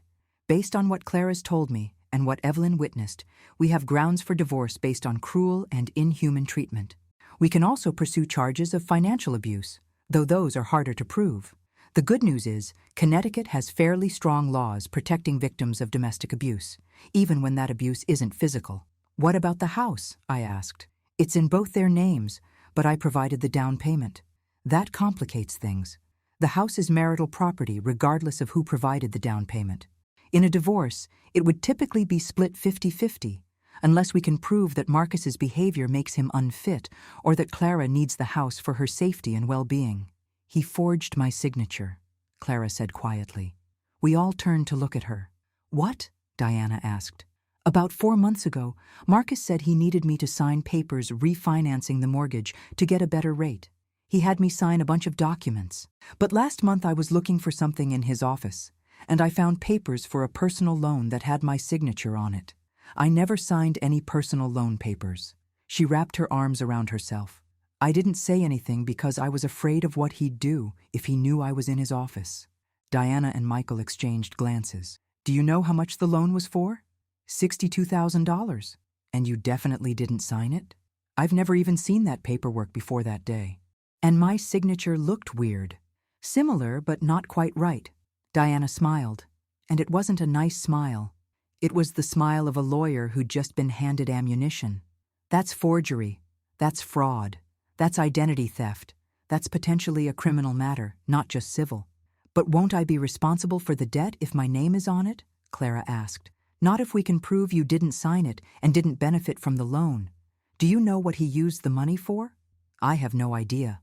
Based on what Clara's told me and what Evelyn witnessed, we have grounds for divorce based on cruel and inhuman treatment. We can also pursue charges of financial abuse, though those are harder to prove. The good news is, Connecticut has fairly strong laws protecting victims of domestic abuse, even when that abuse isn't physical. What about the house? I asked. It's in both their names, but I provided the down payment. That complicates things. The house is marital property regardless of who provided the down payment. In a divorce, it would typically be split 50-50, unless we can prove that Marcus's behavior makes him unfit or that Clara needs the house for her safety and well-being. He forged my signature, Clara said quietly. We all turned to look at her. What? Diana asked. About 4 months ago, Marcus said he needed me to sign papers refinancing the mortgage to get a better rate. He had me sign a bunch of documents. But last month I was looking for something in his office, and I found papers for a personal loan that had my signature on it. I never signed any personal loan papers. She wrapped her arms around herself. I didn't say anything because I was afraid of what he'd do if he knew I was in his office. Diana and Michael exchanged glances. Do you know how much the loan was for? $62,000. And you definitely didn't sign it? I've never even seen that paperwork before that day. And my signature looked weird. Similar, but not quite right. Diana smiled, and it wasn't a nice smile. It was the smile of a lawyer who'd just been handed ammunition. That's forgery. That's fraud. That's identity theft. That's potentially a criminal matter, not just civil. But won't I be responsible for the debt if my name is on it? Clara asked. Not if we can prove you didn't sign it and didn't benefit from the loan. Do you know what he used the money for? I have no idea.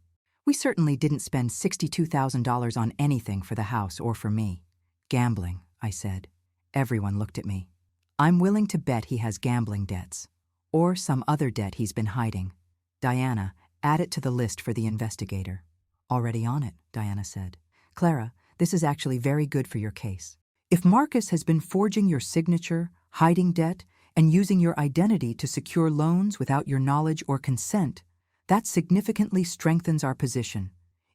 We certainly didn't spend $62,000 on anything for the house or for me. Gambling, I said. Everyone looked at me. I'm willing to bet he has gambling debts. Or some other debt he's been hiding. Diana, add it to the list for the investigator. Already on it, Diana said. Clara, this is actually very good for your case. If Marcus has been forging your signature, hiding debt, and using your identity to secure loans without your knowledge or consent, that significantly strengthens our position.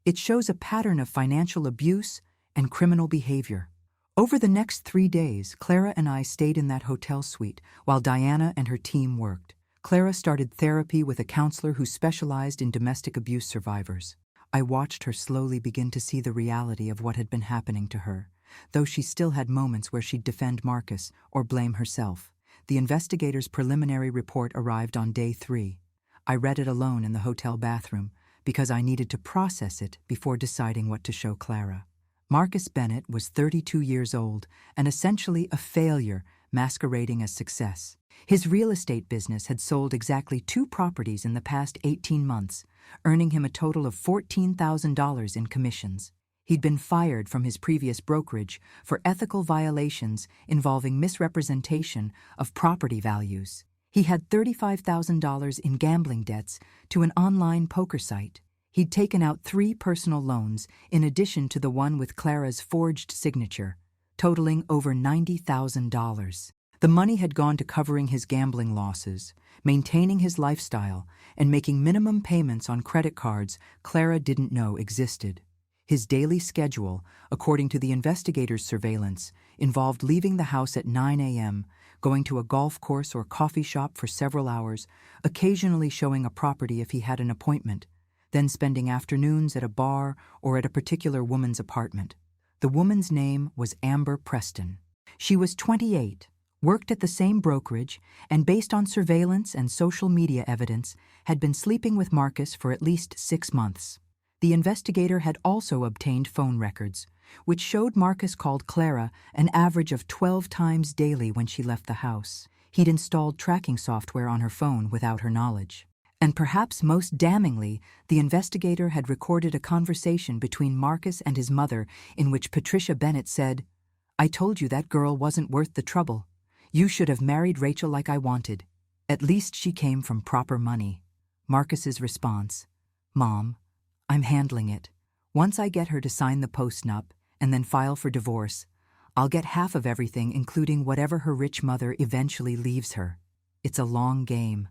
It shows a pattern of financial abuse and criminal behavior. Over the next 3 days, Clara and I stayed in that hotel suite while Diana and her team worked. Clara started therapy with a counselor who specialized in domestic abuse survivors. I watched her slowly begin to see the reality of what had been happening to her, though she still had moments where she'd defend Marcus or blame herself. The investigator's preliminary report arrived on day 3. I read it alone in the hotel bathroom because I needed to process it before deciding what to show Clara. Marcus Bennett was 32 years old and essentially a failure masquerading as success. His real estate business had sold exactly 2 properties in the past 18 months, earning him a total of $14,000 in commissions. He'd been fired from his previous brokerage for ethical violations involving misrepresentation of property values. He had $35,000 in gambling debts to an online poker site. He'd taken out 3 personal loans in addition to the one with Clara's forged signature, totaling over $90,000. The money had gone to covering his gambling losses, maintaining his lifestyle, and making minimum payments on credit cards Clara didn't know existed. His daily schedule, according to the investigators' surveillance, involved leaving the house at 9 a.m., going to a golf course or coffee shop for several hours, occasionally showing a property if he had an appointment, then spending afternoons at a bar or at a particular woman's apartment. The woman's name was Amber Preston. She was 28, worked at the same brokerage, and based on surveillance and social media evidence, had been sleeping with Marcus for at least 6 months. The investigator had also obtained phone records, which showed Marcus called Clara an average of 12 times daily when she left the house. He'd installed tracking software on her phone without her knowledge. And perhaps most damningly, the investigator had recorded a conversation between Marcus and his mother in which Patricia Bennett said, "I told you that girl wasn't worth the trouble. You should have married Rachel like I wanted. At least she came from proper money." Marcus's response, "Mom, I'm handling it. Once I get her to sign the postnup and then file for divorce, I'll get half of everything, including whatever her rich mother eventually leaves her. It's a long game."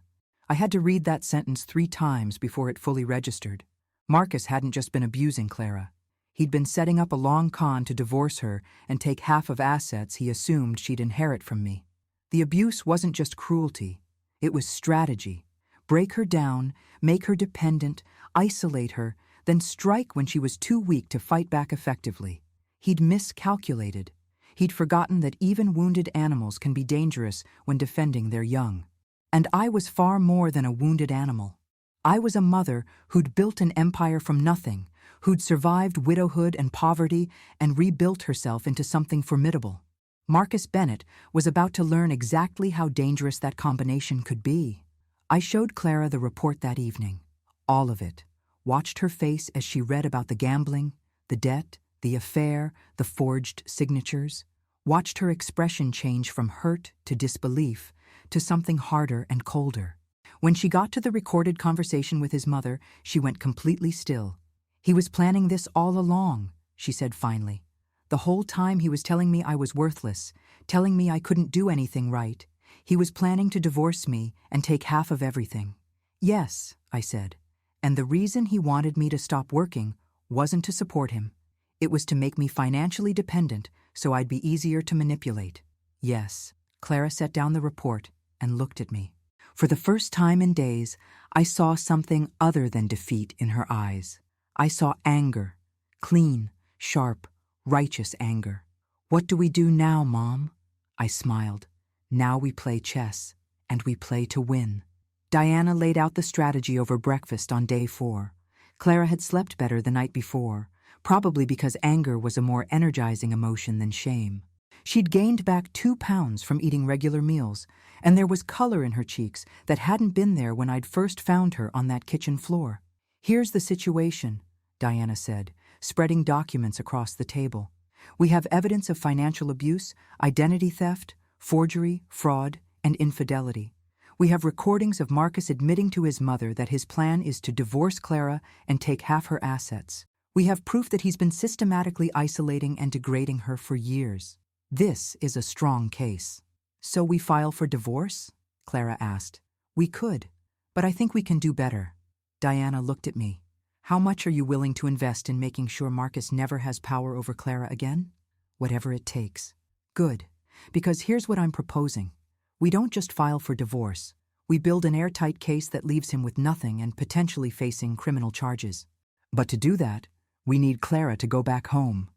I had to read that sentence 3 times before it fully registered. Marcus hadn't just been abusing Clara. He'd been setting up a long con to divorce her and take half of assets he assumed she'd inherit from me. The abuse wasn't just cruelty. It was strategy. Break her down, make her dependent, isolate her, then strike when she was too weak to fight back effectively. He'd miscalculated. He'd forgotten that even wounded animals can be dangerous when defending their young. And I was far more than a wounded animal. I was a mother who'd built an empire from nothing, who'd survived widowhood and poverty and rebuilt herself into something formidable. Marcus Bennett was about to learn exactly how dangerous that combination could be. I showed Clara the report that evening. All of it. Watched her face as she read about the gambling, the debt, the affair, the forged signatures. Watched her expression change from hurt to disbelief, to something harder and colder. When she got to the recorded conversation with his mother, she went completely still. "He was planning this all along," she said finally. "The whole time he was telling me I was worthless, telling me I couldn't do anything right. He was planning to divorce me and take half of everything." "Yes," I said. "And the reason he wanted me to stop working wasn't to support him. It was to make me financially dependent so I'd be easier to manipulate." "Yes." Clara set down the report and looked at me. For the first time in days, I saw something other than defeat in her eyes. I saw anger, clean, sharp, righteous anger. "What do we do now, Mom?" I smiled. "Now we play chess, and we play to win." Diana laid out the strategy over breakfast on day 4. Clara had slept better the night before, probably because anger was a more energizing emotion than shame. She'd gained back 2 pounds from eating regular meals, and there was color in her cheeks that hadn't been there when I'd first found her on that kitchen floor. "Here's the situation," Diana said, spreading documents across the table. "We have evidence of financial abuse, identity theft, forgery, fraud, and infidelity. We have recordings of Marcus admitting to his mother that his plan is to divorce Clara and take half her assets. We have proof that he's been systematically isolating and degrading her for years. This is a strong case." "So we file for divorce?" Clara asked. "We could, but I think we can do better." Diana looked at me. "How much are you willing to invest in making sure Marcus never has power over Clara again?" "Whatever it takes." "Good, because here's what I'm proposing. We don't just file for divorce. We build an airtight case that leaves him with nothing and potentially facing criminal charges. But to do that, we need Clara to go back home."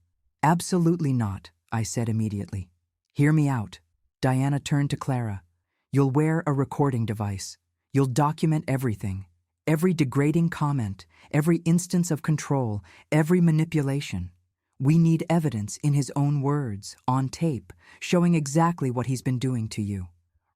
"Absolutely not," I said immediately. "Hear me out." Diana turned to Clara. "You'll wear a recording device. You'll document everything. Every degrading comment, every instance of control, every manipulation. We need evidence in his own words, on tape, showing exactly what he's been doing to you.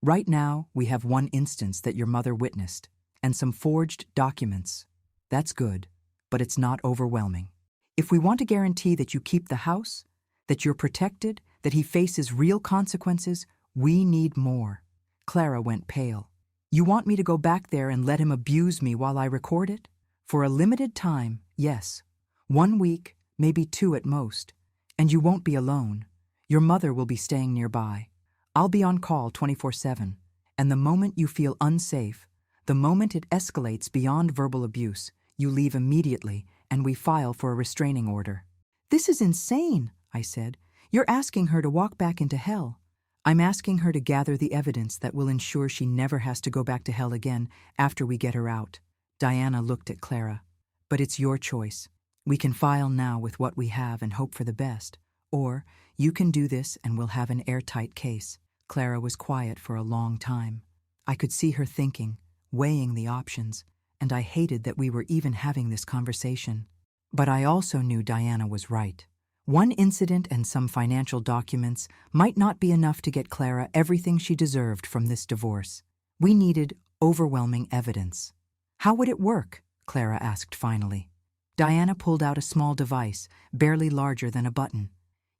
Right now, we have one instance that your mother witnessed, and some forged documents. That's good, but it's not overwhelming. If we want to guarantee that you keep the house, that you're protected, that he faces real consequences, we need more." Clara went pale. "You want me to go back there and let him abuse me while I record it? For a limited time, yes. 1 week, maybe 2 at most. And you won't be alone. Your mother will be staying nearby. I'll be on call 24/7. And the moment you feel unsafe, the moment it escalates beyond verbal abuse, you leave immediately and we file for a restraining order." "This is insane," I said. "You're asking her to walk back into hell." "I'm asking her to gather the evidence that will ensure she never has to go back to hell again after we get her out." Diana looked at Clara. "But it's your choice. We can file now with what we have and hope for the best. Or you can do this and we'll have an airtight case." Clara was quiet for a long time. I could see her thinking, weighing the options, and I hated that we were even having this conversation. But I also knew Diana was right. One incident and some financial documents might not be enough to get Clara everything she deserved from this divorce. We needed overwhelming evidence. "How would it work?" Clara asked finally. Diana pulled out a small device, barely larger than a button.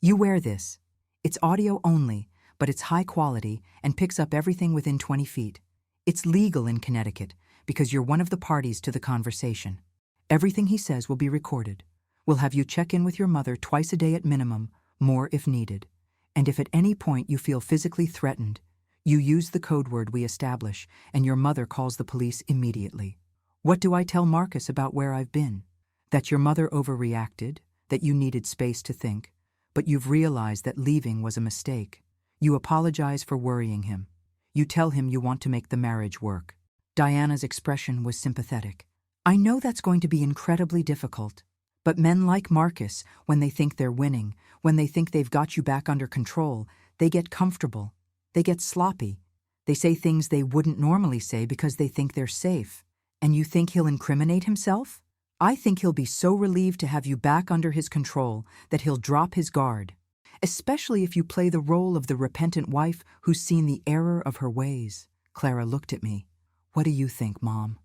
"You wear this. It's audio only, but it's high quality and picks up everything within 20 feet. It's legal in Connecticut because you're one of the parties to the conversation. Everything he says will be recorded. We'll have you check in with your mother twice a day at minimum, more if needed. And if at any point you feel physically threatened, you use the code word we establish and your mother calls the police immediately. What do I tell Marcus about where I've been? That your mother overreacted, that you needed space to think, but you've realized that leaving was a mistake. You apologize for worrying him. You tell him you want to make the marriage work." Diana's expression was sympathetic. "I know that's going to be incredibly difficult. But men like Marcus, when they think they're winning, when they think they've got you back under control, they get comfortable. They get sloppy. They say things they wouldn't normally say because they think they're safe. And you think he'll incriminate himself? I think he'll be so relieved to have you back under his control that he'll drop his guard. Especially if you play the role of the repentant wife who's seen the error of her ways." Clara looked at me. "What do you think, Mom?"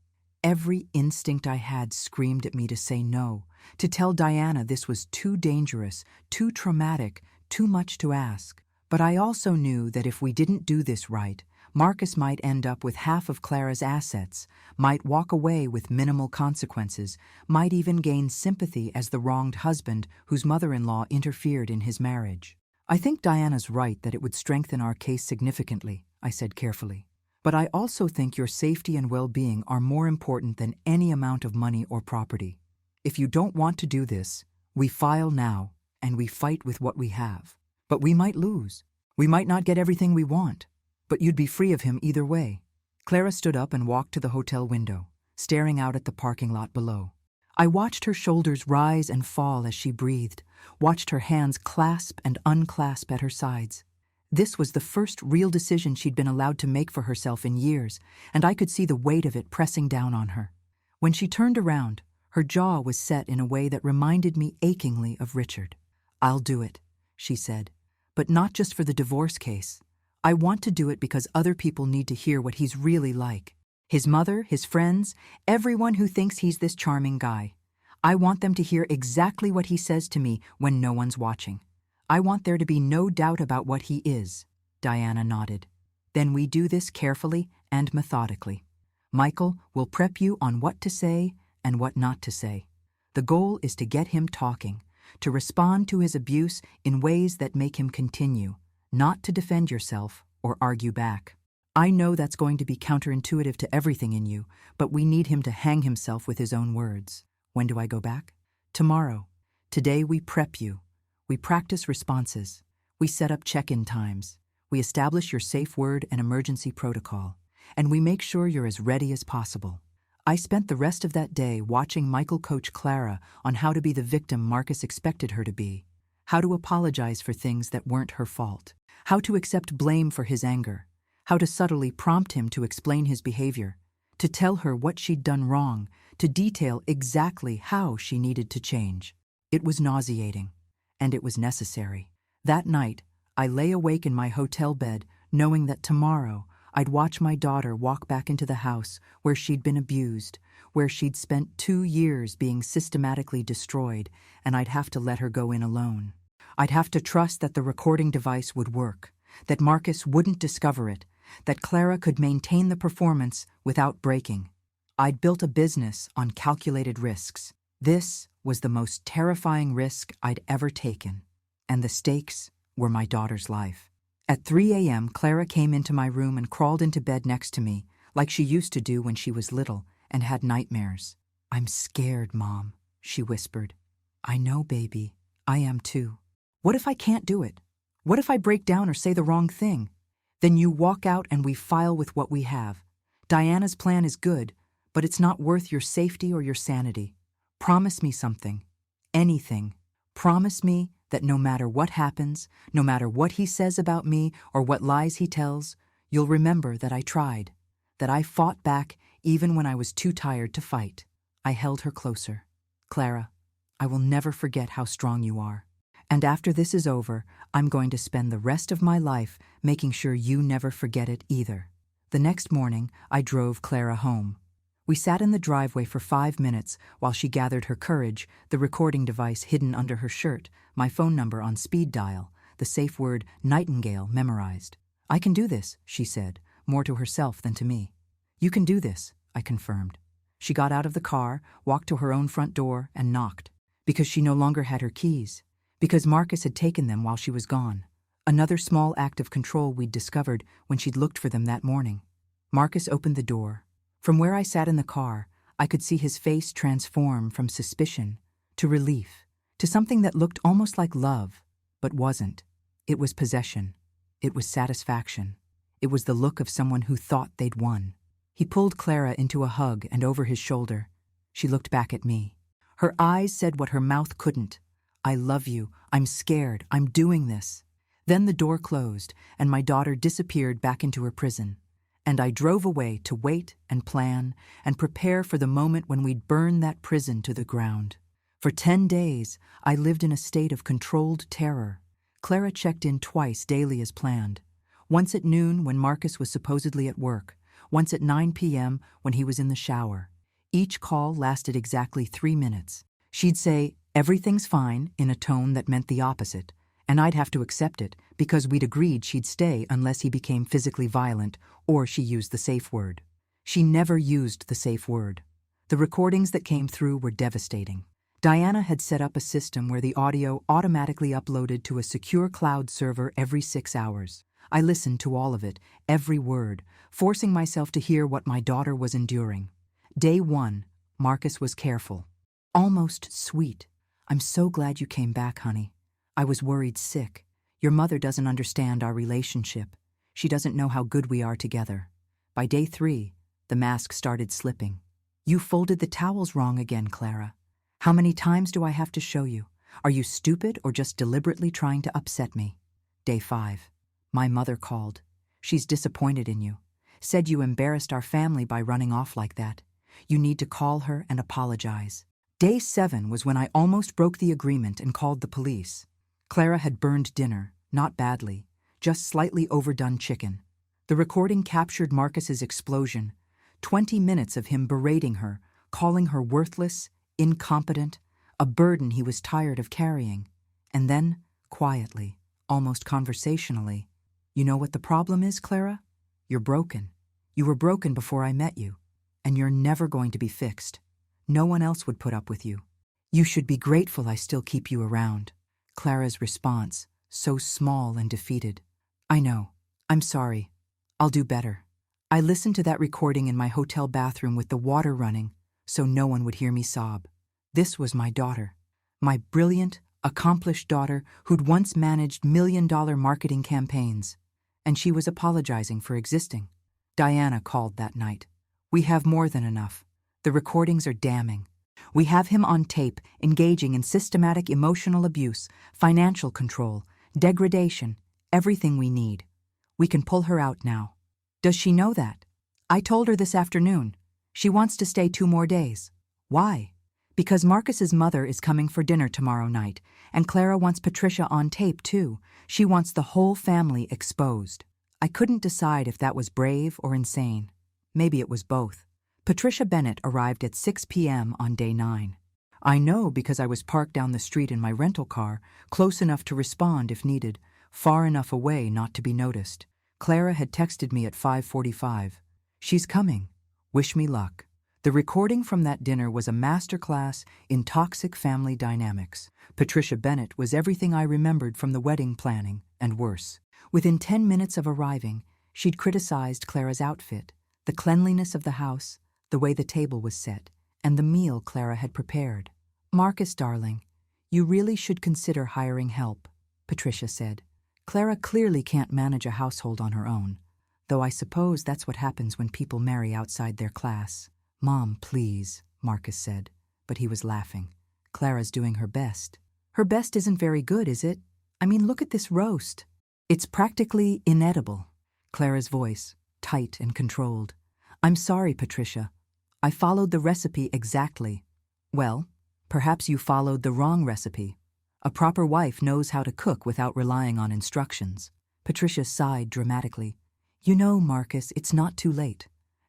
Every instinct I had screamed at me to say no, to tell Diana this was too dangerous, too traumatic, too much to ask. But I also knew that if we didn't do this right, Marcus might end up with half of Clara's assets, might walk away with minimal consequences, might even gain sympathy as the wronged husband whose mother-in-law interfered in his marriage. "I think Diana's right that it would strengthen our case significantly," I said carefully. "But I also think your safety and well-being are more important than any amount of money or property. If you don't want to do this, we file now and we fight with what we have. But we might lose. We might not get everything we want. But you'd be free of him either way." Clara stood up and walked to the hotel window, staring out at the parking lot below. I watched her shoulders rise and fall as she breathed, watched her hands clasp and unclasp at her sides. This was the first real decision she'd been allowed to make for herself in years, and I could see the weight of it pressing down on her. When she turned around, her jaw was set in a way that reminded me achingly of Richard. "I'll do it," she said, "but not just for the divorce case. I want to do it because other people need to hear what he's really like. His mother, his friends, everyone who thinks he's this charming guy. I want them to hear exactly what he says to me when no one's watching. I want there to be no doubt about what he is." Diana nodded. "Then we do this carefully and methodically. Michael will prep you on what to say and what not to say. The goal is to get him talking, to respond to his abuse in ways that make him continue, not to defend yourself or argue back. I know that's going to be counterintuitive to everything in you, but we need him to hang himself with his own words. When do I go back? Tomorrow. Today we prep you. We practice responses. We set up check-in times. We establish your safe word and emergency protocol. And we make sure you're as ready as possible." I spent the rest of that day watching Michael coach Clara on how to be the victim Marcus expected her to be, how to apologize for things that weren't her fault, how to accept blame for his anger, how to subtly prompt him to explain his behavior, to tell her what she'd done wrong, to detail exactly how she needed to change. It was nauseating, and it was necessary. That night, I lay awake in my hotel bed, knowing that tomorrow I'd watch my daughter walk back into the house where she'd been abused, where she'd spent 2 years being systematically destroyed, and I'd have to let her go in alone. I'd have to trust that the recording device would work, that Marcus wouldn't discover it, that Clara could maintain the performance without breaking. I'd built a business on calculated risks. This was the most terrifying risk I'd ever taken, and the stakes were my daughter's life. At 3 a.m., Clara came into my room and crawled into bed next to me, like she used to do when she was little and had nightmares. "I'm scared, Mom," she whispered. "I know, baby. I am too. What if I can't do it? What if I break down or say the wrong thing? Then you walk out and we file with what we have. Diana's plan is good, but it's not worth your safety or your sanity. Promise me something. Anything. Promise me that no matter what happens, no matter what he says about me or what lies he tells, you'll remember that I tried, that I fought back even when I was too tired to fight." I held her closer. "Clara, I will never forget how strong you are. And after this is over, I'm going to spend the rest of my life making sure you never forget it either." The next morning, I drove Clara home. We sat in the driveway for 5 minutes while she gathered her courage, the recording device hidden under her shirt, my phone number on speed dial, the safe word Nightingale memorized. "I can do this," she said, more to herself than to me. "You can do this," I confirmed. She got out of the car, walked to her own front door, and knocked. Because she no longer had her keys. Because Marcus had taken them while she was gone. Another small act of control we'd discovered when she'd looked for them that morning. Marcus opened the door. From where I sat in the car, I could see his face transform from suspicion to relief, to something that looked almost like love, but wasn't. It was possession. It was satisfaction. It was the look of someone who thought they'd won. He pulled Clara into a hug and over his shoulder. She looked back at me. Her eyes said what her mouth couldn't. "I love you. I'm scared. I'm doing this." Then the door closed, and my daughter disappeared back into her prison. And I drove away to wait and plan and prepare for the moment when we'd burn that prison to the ground. For 10 days, I lived in a state of controlled terror. Clara checked in twice daily as planned. Once at noon when Marcus was supposedly at work, once at 9 p.m. when he was in the shower. Each call lasted exactly 3 minutes. She'd say, "Everything's fine," in a tone that meant the opposite, and I'd have to accept it because we'd agreed she'd stay unless he became physically violent or she used the safe word. She never used the safe word. The recordings that came through were devastating. Diana had set up a system where the audio automatically uploaded to a secure cloud server every 6 hours. I listened to all of it, every word, forcing myself to hear what my daughter was enduring. Day 1, Marcus was careful. Almost sweet. "I'm so glad you came back, honey. I was worried sick. Your mother doesn't understand our relationship. She doesn't know how good we are together." By day 3, the mask started slipping. "You folded the towels wrong again, Clara. How many times do I have to show you? Are you stupid or just deliberately trying to upset me?" Day 5. My mother called. "She's disappointed in you. Said you embarrassed our family by running off like that. You need to call her and apologize." Day 7 was when I almost broke the agreement and called the police. Clara had burned dinner, not badly, just slightly overdone chicken. The recording captured Marcus's explosion, 20 minutes of him berating her, calling her worthless, incompetent, a burden he was tired of carrying. And then, quietly, almost conversationally, "You know what the problem is, Clara? You're broken. You were broken before I met you, and you're never going to be fixed. No one else would put up with you. You should be grateful I still keep you around." Clara's response, so small and defeated. "I know. I'm sorry. I'll do better." I listened to that recording in my hotel bathroom with the water running, so no one would hear me sob. This was my daughter. My brilliant, accomplished daughter who'd once managed million-dollar marketing campaigns. And she was apologizing for existing. Diana called that night. "We have more than enough. The recordings are damning. We have him on tape engaging in systematic emotional abuse, financial control, degradation, everything we need. We can pull her out now." "Does she know that?" "I told her this afternoon. She wants to stay 2 more days." "Why?" "Because Marcus's mother is coming for dinner tomorrow night, and Clara wants Patricia on tape too. She wants the whole family exposed." I couldn't decide if that was brave or insane. Maybe it was both. Patricia Bennett arrived at 6 p.m. on day 9. I know because I was parked down the street in my rental car, close enough to respond if needed, far enough away not to be noticed. Clara had texted me at 5:45. "She's coming. Wish me luck." The recording from that dinner was a masterclass in toxic family dynamics. Patricia Bennett was everything I remembered from the wedding planning, and worse. Within 10 minutes of arriving, she'd criticized Clara's outfit, the cleanliness of the house, the way the table was set, and the meal Clara had prepared. "Marcus, darling, you really should consider hiring help," Patricia said. "Clara clearly can't manage a household on her own, though I suppose that's what happens when people marry outside their class." "Mom, please," Marcus said, but he was laughing. "Clara's doing her best." "Her best isn't very good, is it? I mean, look at this roast. It's practically inedible." Clara's voice, tight and controlled. "I'm sorry, Patricia. I followed the recipe exactly." "Well, perhaps you followed the wrong recipe. A proper wife knows how to cook without relying on instructions." Patricia sighed dramatically. "You know, Marcus, it's not too late.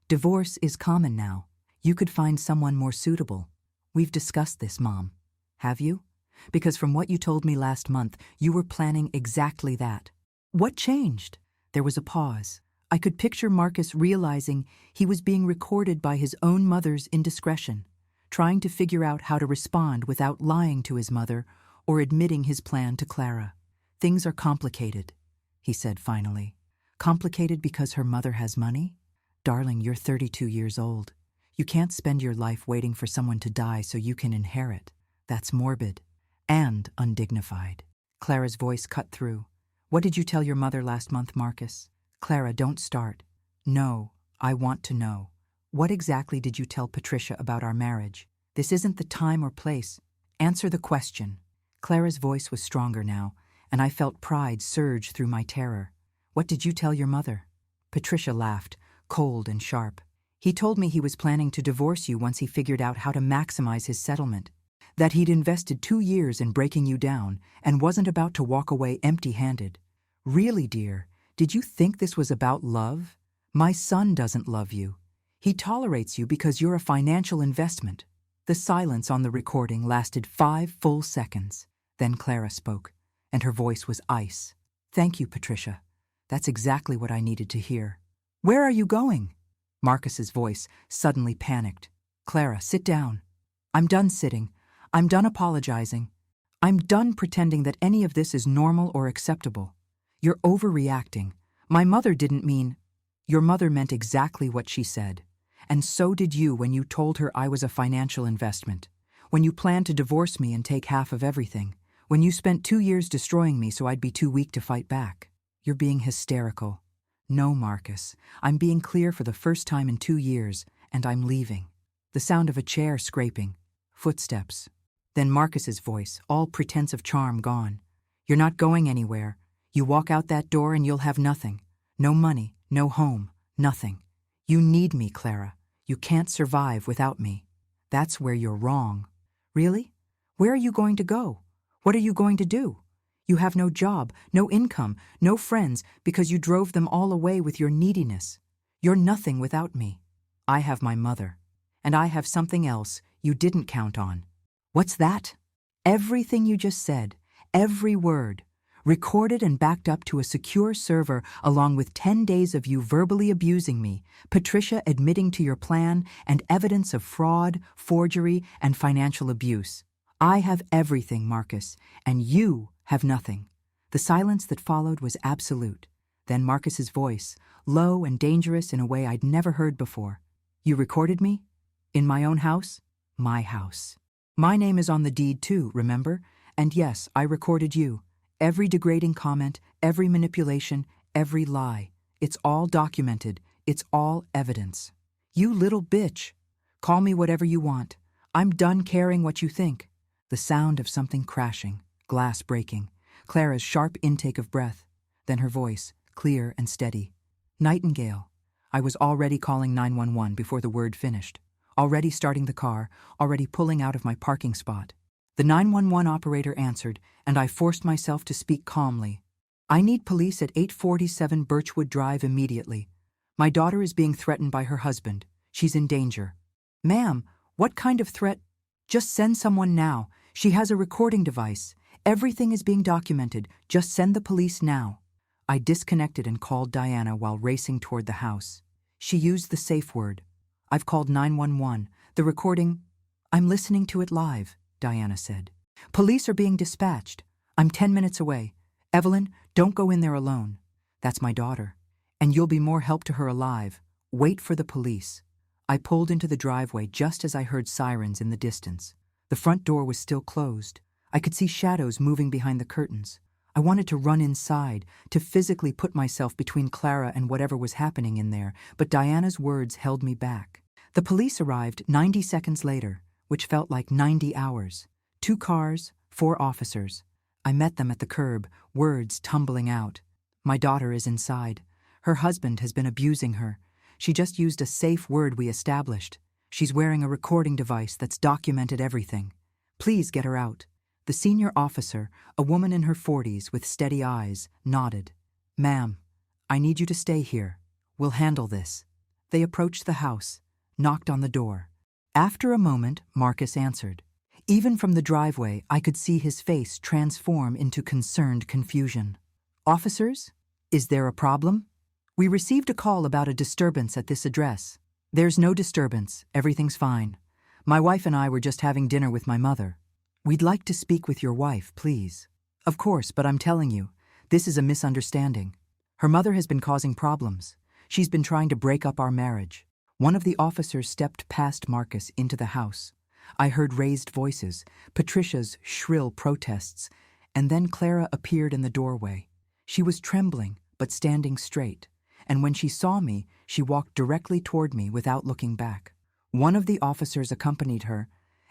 Divorce is common now. You could find someone more suitable. We've discussed this, Mom. Have you? Because from what you told me last month, you were planning exactly that." "What changed?" There was a pause. I could picture Marcus realizing he was being recorded by his own mother's indiscretion, trying to figure out how to respond without lying to his mother or admitting his plan to Clara. "Things are complicated," he said finally. "Complicated because her mother has money? Darling, you're 32 years old. You can't spend your life waiting for someone to die so you can inherit. That's morbid and undignified." Clara's voice cut through. "What did you tell your mother last month, Marcus?" "Clara, don't start." "No, I want to know. What exactly did you tell Patricia about our marriage? This isn't the time or place. Answer the question." Clara's voice was stronger now, and I felt pride surge through my terror. "What did you tell your mother?" Patricia laughed, cold and sharp. "He told me he was planning to divorce you once he figured out how to maximize his settlement. That he'd invested 2 years in breaking you down and wasn't about to walk away empty-handed." "Really, dear? Did you think this was about love? My son doesn't love you. He tolerates you because you're a financial investment." The silence on the recording lasted 5 full seconds. Then Clara spoke, and her voice was ice. "Thank you, Patricia. That's exactly what I needed to hear." "Where are you going?" Marcus's voice suddenly panicked. "Clara, sit down. I'm done sitting. I'm done apologizing. I'm done pretending that any of this is normal or acceptable. You're overreacting. My mother didn't mean—" "Your mother meant exactly what she said. And so did you when you told her I was a financial investment. When you planned to divorce me and take half of everything. When you spent 2 years destroying me so I'd be too weak to fight back. You're being hysterical." "No, Marcus. I'm being clear for the first time in 2 years, and I'm leaving." The sound of a chair scraping. Footsteps. Then Marcus's voice, all pretense of charm gone. "You're not going anywhere. You walk out that door and you'll have nothing. No money, no home, nothing. You need me, Clara. You can't survive without me. That's where you're wrong." "Really? Where are you going to go? What are you going to do? You have no job, no income, no friends because you drove them all away with your neediness. You're nothing without me. I have my mother. And I have something else you didn't count on." "What's that?" "Everything you just said, every word, recorded and backed up to a secure server along with 10 days of you verbally abusing me, Patricia admitting to your plan, and evidence of fraud, forgery, and financial abuse. I have everything, Marcus, and you have nothing." The silence that followed was absolute. Then Marcus's voice, low and dangerous in a way I'd never heard before. "You recorded me? In my own house? My house. My name is on the deed too, remember? And yes, I recorded you. Every degrading comment, every manipulation, every lie. It's all documented. It's all evidence. You little bitch. Call me whatever you want. I'm done caring what you think." The sound of something crashing, glass breaking, Clara's sharp intake of breath, then her voice, clear and steady. "Nightingale." I was already calling 911 before the word finished, already starting the car, already pulling out of my parking spot. The 911 operator answered, and I forced myself to speak calmly. "I need police at 847 Birchwood Drive immediately. My daughter is being threatened by her husband. She's in danger." "Ma'am, what kind of threat?" "Just send someone now. She has a recording device. Everything is being documented. Just send the police now." I disconnected and called Diana while racing toward the house. She used the safe word. "I've called 911. The recording—" "I'm listening to it live," Diana said. "Police are being dispatched. I'm 10 minutes away. Evelyn, don't go in there alone." That's my daughter. And you'll be more help to her alive. Wait for the police. I pulled into the driveway just as I heard sirens in the distance. The front door was still closed. I could see shadows moving behind the curtains. I wanted to run inside, to physically put myself between Clara and whatever was happening in there, but Diana's words held me back. The police arrived 90 seconds later, which felt like 90 hours. 2 cars, 4 officers. I met them at the curb, words tumbling out. My daughter is inside. Her husband has been abusing her. She just used a safe word we established. She's wearing a recording device that's documented everything. Please get her out. The senior officer, a woman in her 40s with steady eyes, nodded. Ma'am, I need you to stay here. We'll handle this. They approached the house, knocked on the door. After a moment, Marcus answered. Even from the driveway, I could see his face transform into concerned confusion. Officers, is there a problem? We received a call about a disturbance at this address. There's no disturbance. Everything's fine. My wife and I were just having dinner with my mother. We'd like to speak with your wife, please. Of course, but I'm telling you, this is a misunderstanding. Her mother has been causing problems. She's been trying to break up our marriage. One of the officers stepped past Marcus into the house. I heard raised voices, Patricia's shrill protests, and then Clara appeared in the doorway. She was trembling, but standing straight, and when she saw me, she walked directly toward me without looking back. One of the officers accompanied her,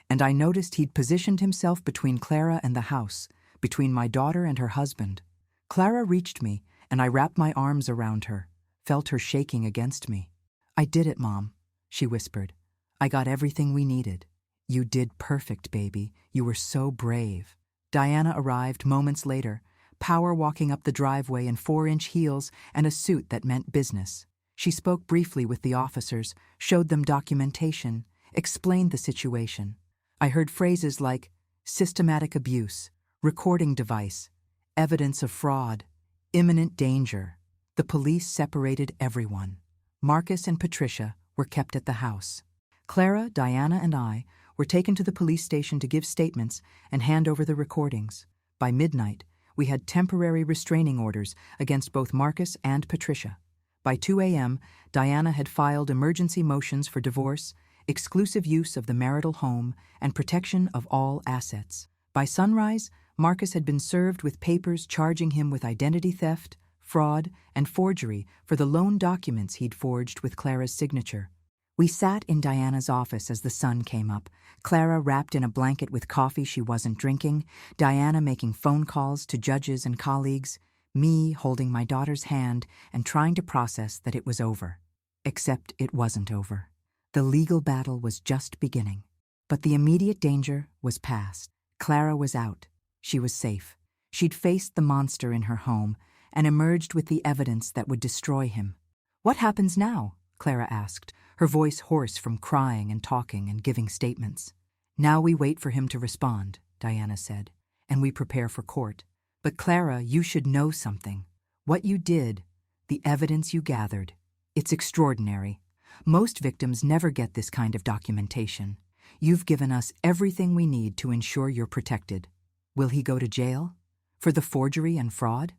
and I noticed he'd positioned himself between Clara and the house, between my daughter and her husband. Clara reached me, and I wrapped my arms around her, felt her shaking against me. I did it, Mom, she whispered. I got everything we needed. You did perfect, baby. You were so brave. Diana arrived moments later, power walking up the driveway in 4-inch heels and a suit that meant business. She spoke briefly with the officers, showed them documentation, explained the situation. I heard phrases like systematic abuse, recording device, evidence of fraud, imminent danger. The police separated everyone. Marcus and Patricia were kept at the house. Clara, Diana, and I were taken to the police station to give statements and hand over the recordings. By midnight, we had temporary restraining orders against both Marcus and Patricia. By 2 a.m., Diana had filed emergency motions for divorce, exclusive use of the marital home, and protection of all assets. By sunrise, Marcus had been served with papers charging him with identity theft, fraud, and forgery for the loan documents he'd forged with Clara's signature. We sat in Diana's office as the sun came up, Clara wrapped in a blanket with coffee she wasn't drinking, Diana making phone calls to judges and colleagues, me holding my daughter's hand and trying to process that it was over. Except it wasn't over. The legal battle was just beginning. But the immediate danger was past. Clara was out. She was safe. She'd faced the monster in her home and emerged with the evidence that would destroy him. What happens now? Clara asked, her voice hoarse from crying and talking and giving statements. Now we wait for him to respond, Diana said, and we prepare for court. But Clara, you should know something. What you did, the evidence you gathered, it's extraordinary. Most victims never get this kind of documentation. You've given us everything we need to ensure you're protected. Will he go to jail? For the forgery and fraud?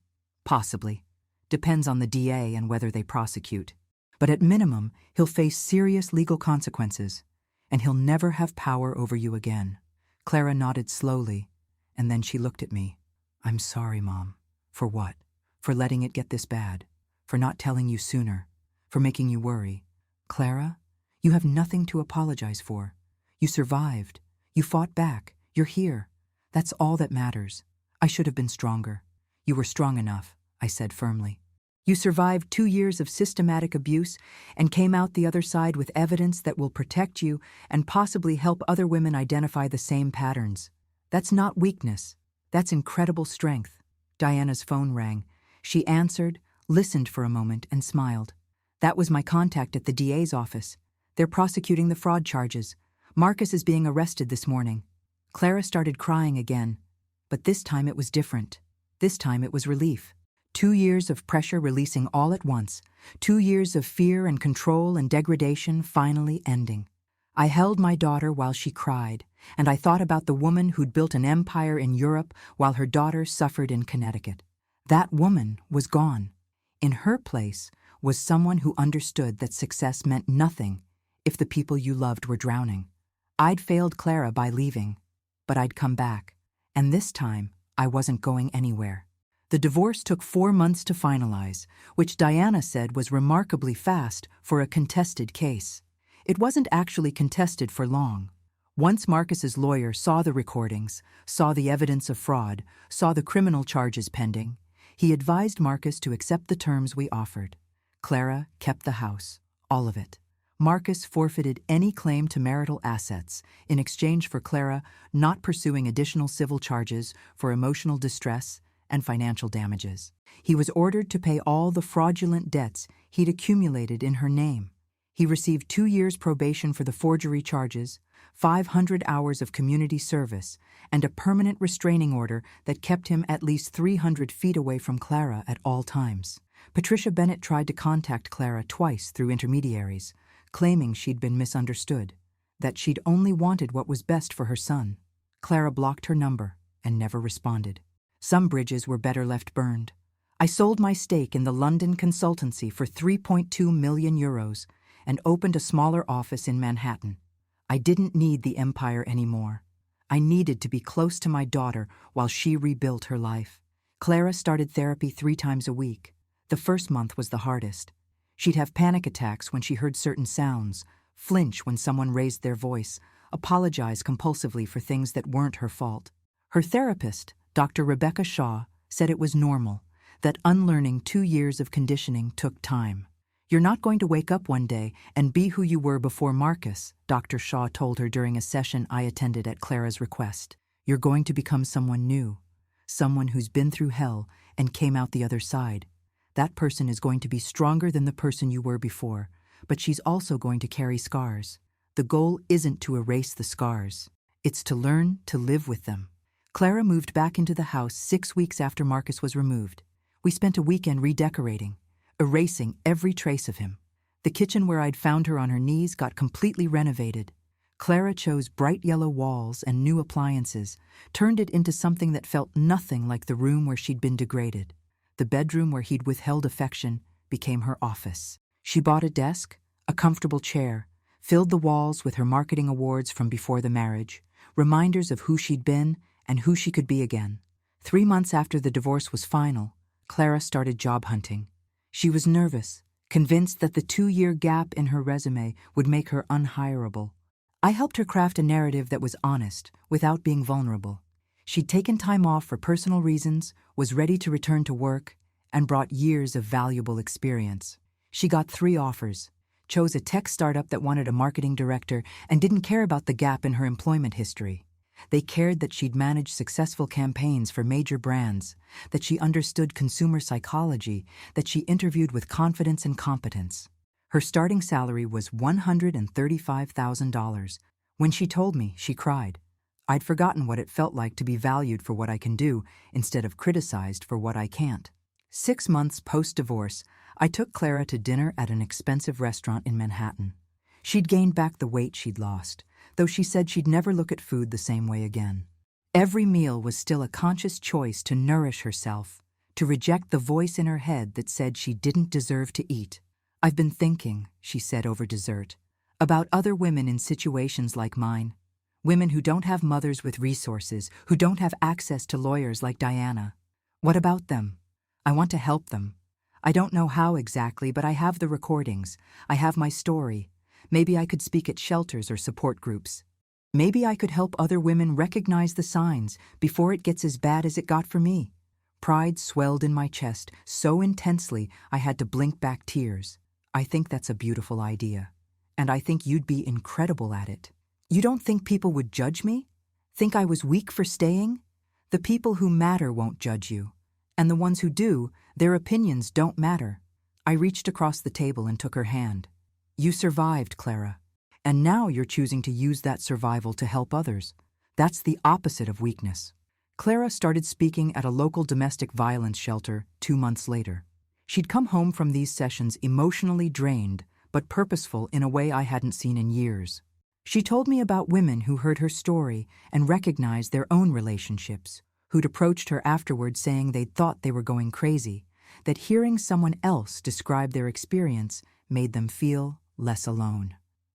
Possibly. Depends on the DA and whether they prosecute. But at minimum, he'll face serious legal consequences, and he'll never have power over you again. Clara nodded slowly, and then she looked at me. I'm sorry, Mom. For what? For letting it get this bad. For not telling you sooner. For making you worry. Clara, you have nothing to apologize for. You survived. You fought back. You're here. That's all that matters. I should have been stronger. You were strong enough, I said firmly. You survived 2 years of systematic abuse and came out the other side with evidence that will protect you and possibly help other women identify the same patterns. That's not weakness. That's incredible strength. Diana's phone rang. She answered, listened for a moment, and smiled. That was my contact at the DA's office. They're prosecuting the fraud charges. Marcus is being arrested this morning. Clara started crying again. But this time it was different. This time it was relief. 2 years of pressure releasing all at once. 2 years of fear and control and degradation finally ending. I held my daughter while she cried, and I thought about the woman who'd built an empire in Europe while her daughter suffered in Connecticut. That woman was gone. In her place was someone who understood that success meant nothing if the people you loved were drowning. I'd failed Clara by leaving, but I'd come back, and this time I wasn't going anywhere. The divorce took 4 months to finalize, which Diana said was remarkably fast for a contested case. It wasn't actually contested for long. Once Marcus's lawyer saw the recordings, saw the evidence of fraud, saw the criminal charges pending, he advised Marcus to accept the terms we offered. Clara kept the house, all of it. Marcus forfeited any claim to marital assets in exchange for Clara not pursuing additional civil charges for emotional distress and financial damages. He was ordered to pay all the fraudulent debts he'd accumulated in her name. He received 2 years probation for the forgery charges, 500 hours of community service, and a permanent restraining order that kept him at least 300 feet away from Clara at all times. Patricia Bennett tried to contact Clara twice through intermediaries, claiming she'd been misunderstood, that she'd only wanted what was best for her son. Clara blocked her number and never responded. Some bridges were better left burned. I sold my stake in the London consultancy for 3.2 million euros and opened a smaller office in Manhattan. I didn't need the empire anymore. I needed to be close to my daughter while she rebuilt her life. Clara started therapy 3 times a week. The first month was the hardest. She'd have panic attacks when she heard certain sounds, flinch when someone raised their voice, apologize compulsively for things that weren't her fault. Her therapist, Dr. Rebecca Shaw, said it was normal, that unlearning 2 years of conditioning took time. You're not going to wake up one day and be who you were before Marcus, Dr. Shaw told her during a session I attended at Clara's request. You're going to become someone new, someone who's been through hell and came out the other side. That person is going to be stronger than the person you were before, but she's also going to carry scars. The goal isn't to erase the scars. It's to learn to live with them. Clara moved back into the house 6 weeks after Marcus was removed. We spent a weekend redecorating, erasing every trace of him. The kitchen where I'd found her on her knees got completely renovated. Clara chose bright yellow walls and new appliances, turned it into something that felt nothing like the room where she'd been degraded. The bedroom where he'd withheld affection became her office. She bought a desk, a comfortable chair, filled the walls with her marketing awards from before the marriage, reminders of who she'd been and who she could be again. 3 months after the divorce was final, Clara started job hunting. She was nervous, convinced that the 2-year gap in her resume would make her unhireable. I helped her craft a narrative that was honest, without being vulnerable. She'd taken time off for personal reasons, was ready to return to work, and brought years of valuable experience. She got 3 offers, chose a tech startup that wanted a marketing director, and didn't care about the gap in her employment history. They cared that she'd managed successful campaigns for major brands, that she understood consumer psychology, that she interviewed with confidence and competence. Her starting salary was $135,000. When she told me, she cried. I'd forgotten what it felt like to be valued for what I can do instead of criticized for what I can't. 6 months post-divorce, I took Clara to dinner at an expensive restaurant in Manhattan. She'd gained back the weight she'd lost, though she said she'd never look at food the same way again. Every meal was still a conscious choice to nourish herself, to reject the voice in her head that said she didn't deserve to eat. I've been thinking, she said over dessert, about other women in situations like mine. Women who don't have mothers with resources, who don't have access to lawyers like Diana. What about them? I want to help them. I don't know how exactly, but I have the recordings. I have my story. Maybe I could speak at shelters or support groups. Maybe I could help other women recognize the signs before it gets as bad as it got for me. Pride swelled in my chest so intensely I had to blink back tears. I think that's a beautiful idea. And I think you'd be incredible at it. You don't think people would judge me? Think I was weak for staying? The people who matter won't judge you. And the ones who do, their opinions don't matter. I reached across the table and took her hand. You survived, Clara. And now you're choosing to use that survival to help others. That's the opposite of weakness. Clara started speaking at a local domestic violence shelter 2 months later. She'd come home from these sessions emotionally drained, but purposeful in a way I hadn't seen in years. She told me about women who heard her story and recognized their own relationships, who'd approached her afterward saying they'd thought they were going crazy, that hearing someone else describe their experience made them feel less alone.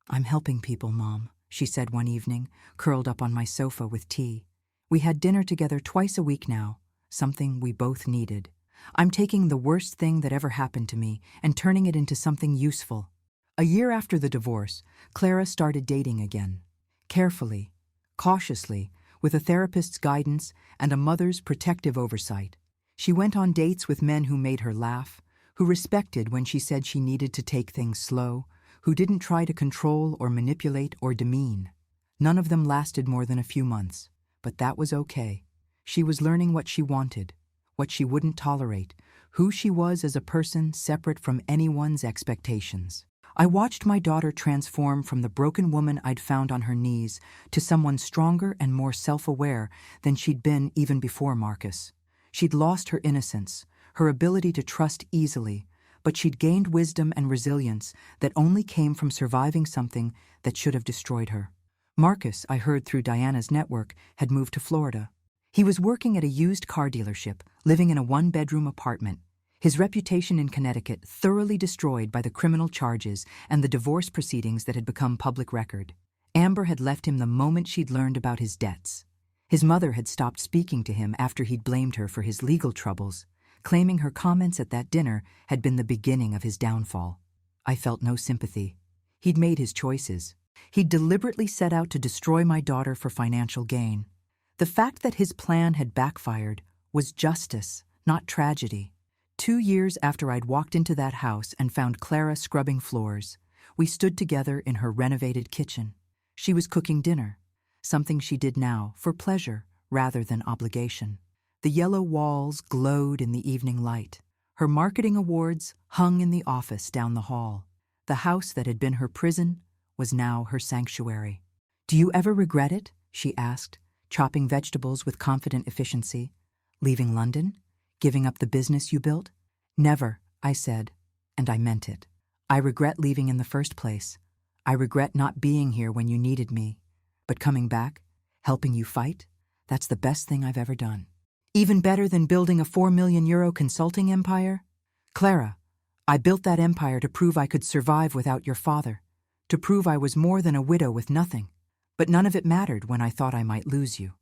"I'm helping people, Mom," she said one evening, curled up on my sofa with tea. We had dinner together twice a week now, something we both needed. "I'm taking the worst thing that ever happened to me and turning it into something useful." A year after the divorce, Clara started dating again. Carefully, cautiously, with a therapist's guidance and a mother's protective oversight. She went on dates with men who made her laugh, who respected when she said she needed to take things slow, who didn't try to control or manipulate or demean. None of them lasted more than a few months, but that was okay. She was learning what she wanted, what she wouldn't tolerate, who she was as a person separate from anyone's expectations. I watched my daughter transform from the broken woman I'd found on her knees to someone stronger and more self-aware than she'd been even before Marcus. She'd lost her innocence, her ability to trust easily, but she'd gained wisdom and resilience that only came from surviving something that should have destroyed her. Marcus, I heard through Diana's network, had moved to Florida. He was working at a used car dealership, living in a one-bedroom apartment. His reputation in Connecticut thoroughly destroyed by the criminal charges and the divorce proceedings that had become public record. Amber had left him the moment she'd learned about his debts. His mother had stopped speaking to him after he'd blamed her for his legal troubles, claiming her comments at that dinner had been the beginning of his downfall. I felt no sympathy. He'd made his choices. He'd deliberately set out to destroy my daughter for financial gain. The fact that his plan had backfired was justice, not tragedy. 2 years after I'd walked into that house and found Clara scrubbing floors, we stood together in her renovated kitchen. She was cooking dinner, something she did now for pleasure rather than obligation. The yellow walls glowed in the evening light. Her marketing awards hung in the office down the hall. The house that had been her prison was now her sanctuary. "Do you ever regret it?" she asked, chopping vegetables with confident efficiency. "Leaving London? Giving up the business you built?" "Never," I said, and I meant it. "I regret leaving in the first place. I regret not being here when you needed me. But coming back, helping you fight, that's the best thing I've ever done. Even better than building a €4 million consulting empire? Clara, I built that empire to prove I could survive without your father, to prove I was more than a widow with nothing. But none of it mattered when I thought I might lose you.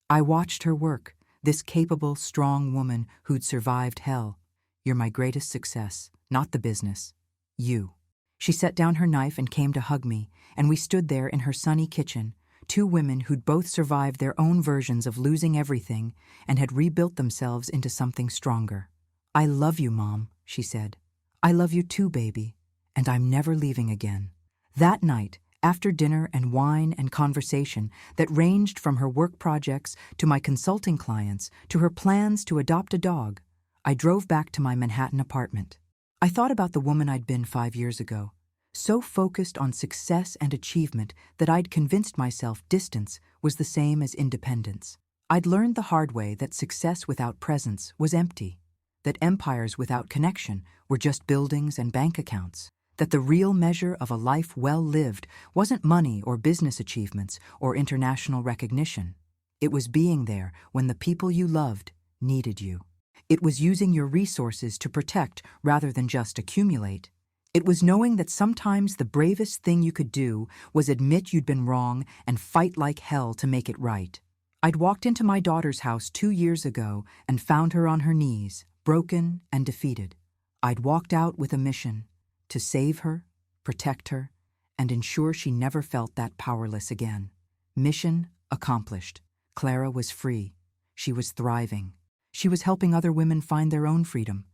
I watched her work, this capable, strong woman who'd survived hell. You're my greatest success, not the business. You." She set down her knife and came to hug me, and we stood there in her sunny kitchen, two women who'd both survived their own versions of losing everything and had rebuilt themselves into something stronger. "I love you, Mom," she said. "I love you too, baby, and I'm never leaving again." That night, after dinner and wine and conversation that ranged from her work projects to my consulting clients to her plans to adopt a dog, I drove back to my Manhattan apartment. I thought about the woman I'd been 5 years ago, so focused on success and achievement that I'd convinced myself distance was the same as independence. I'd learned the hard way that success without presence was empty, that empires without connection were just buildings and bank accounts, that the real measure of a life well lived wasn't money or business achievements or international recognition. It was being there when the people you loved needed you. It was using your resources to protect rather than just accumulate. It was knowing that sometimes the bravest thing you could do was admit you'd been wrong and fight like hell to make it right. I'd walked into my daughter's house 2 years ago and found her on her knees, broken and defeated. I'd walked out with a mission: to save her, protect her, and ensure she never felt that powerless again. Mission accomplished. Clara was free. She was thriving. She was helping other women find their own freedom.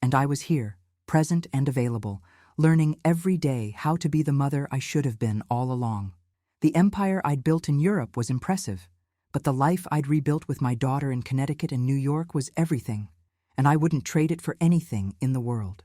And I was here, present and available, learning every day how to be the mother I should have been all along. The empire I'd built in Europe was impressive, but the life I'd rebuilt with my daughter in Connecticut and New York was everything, and I wouldn't trade it for anything in the world.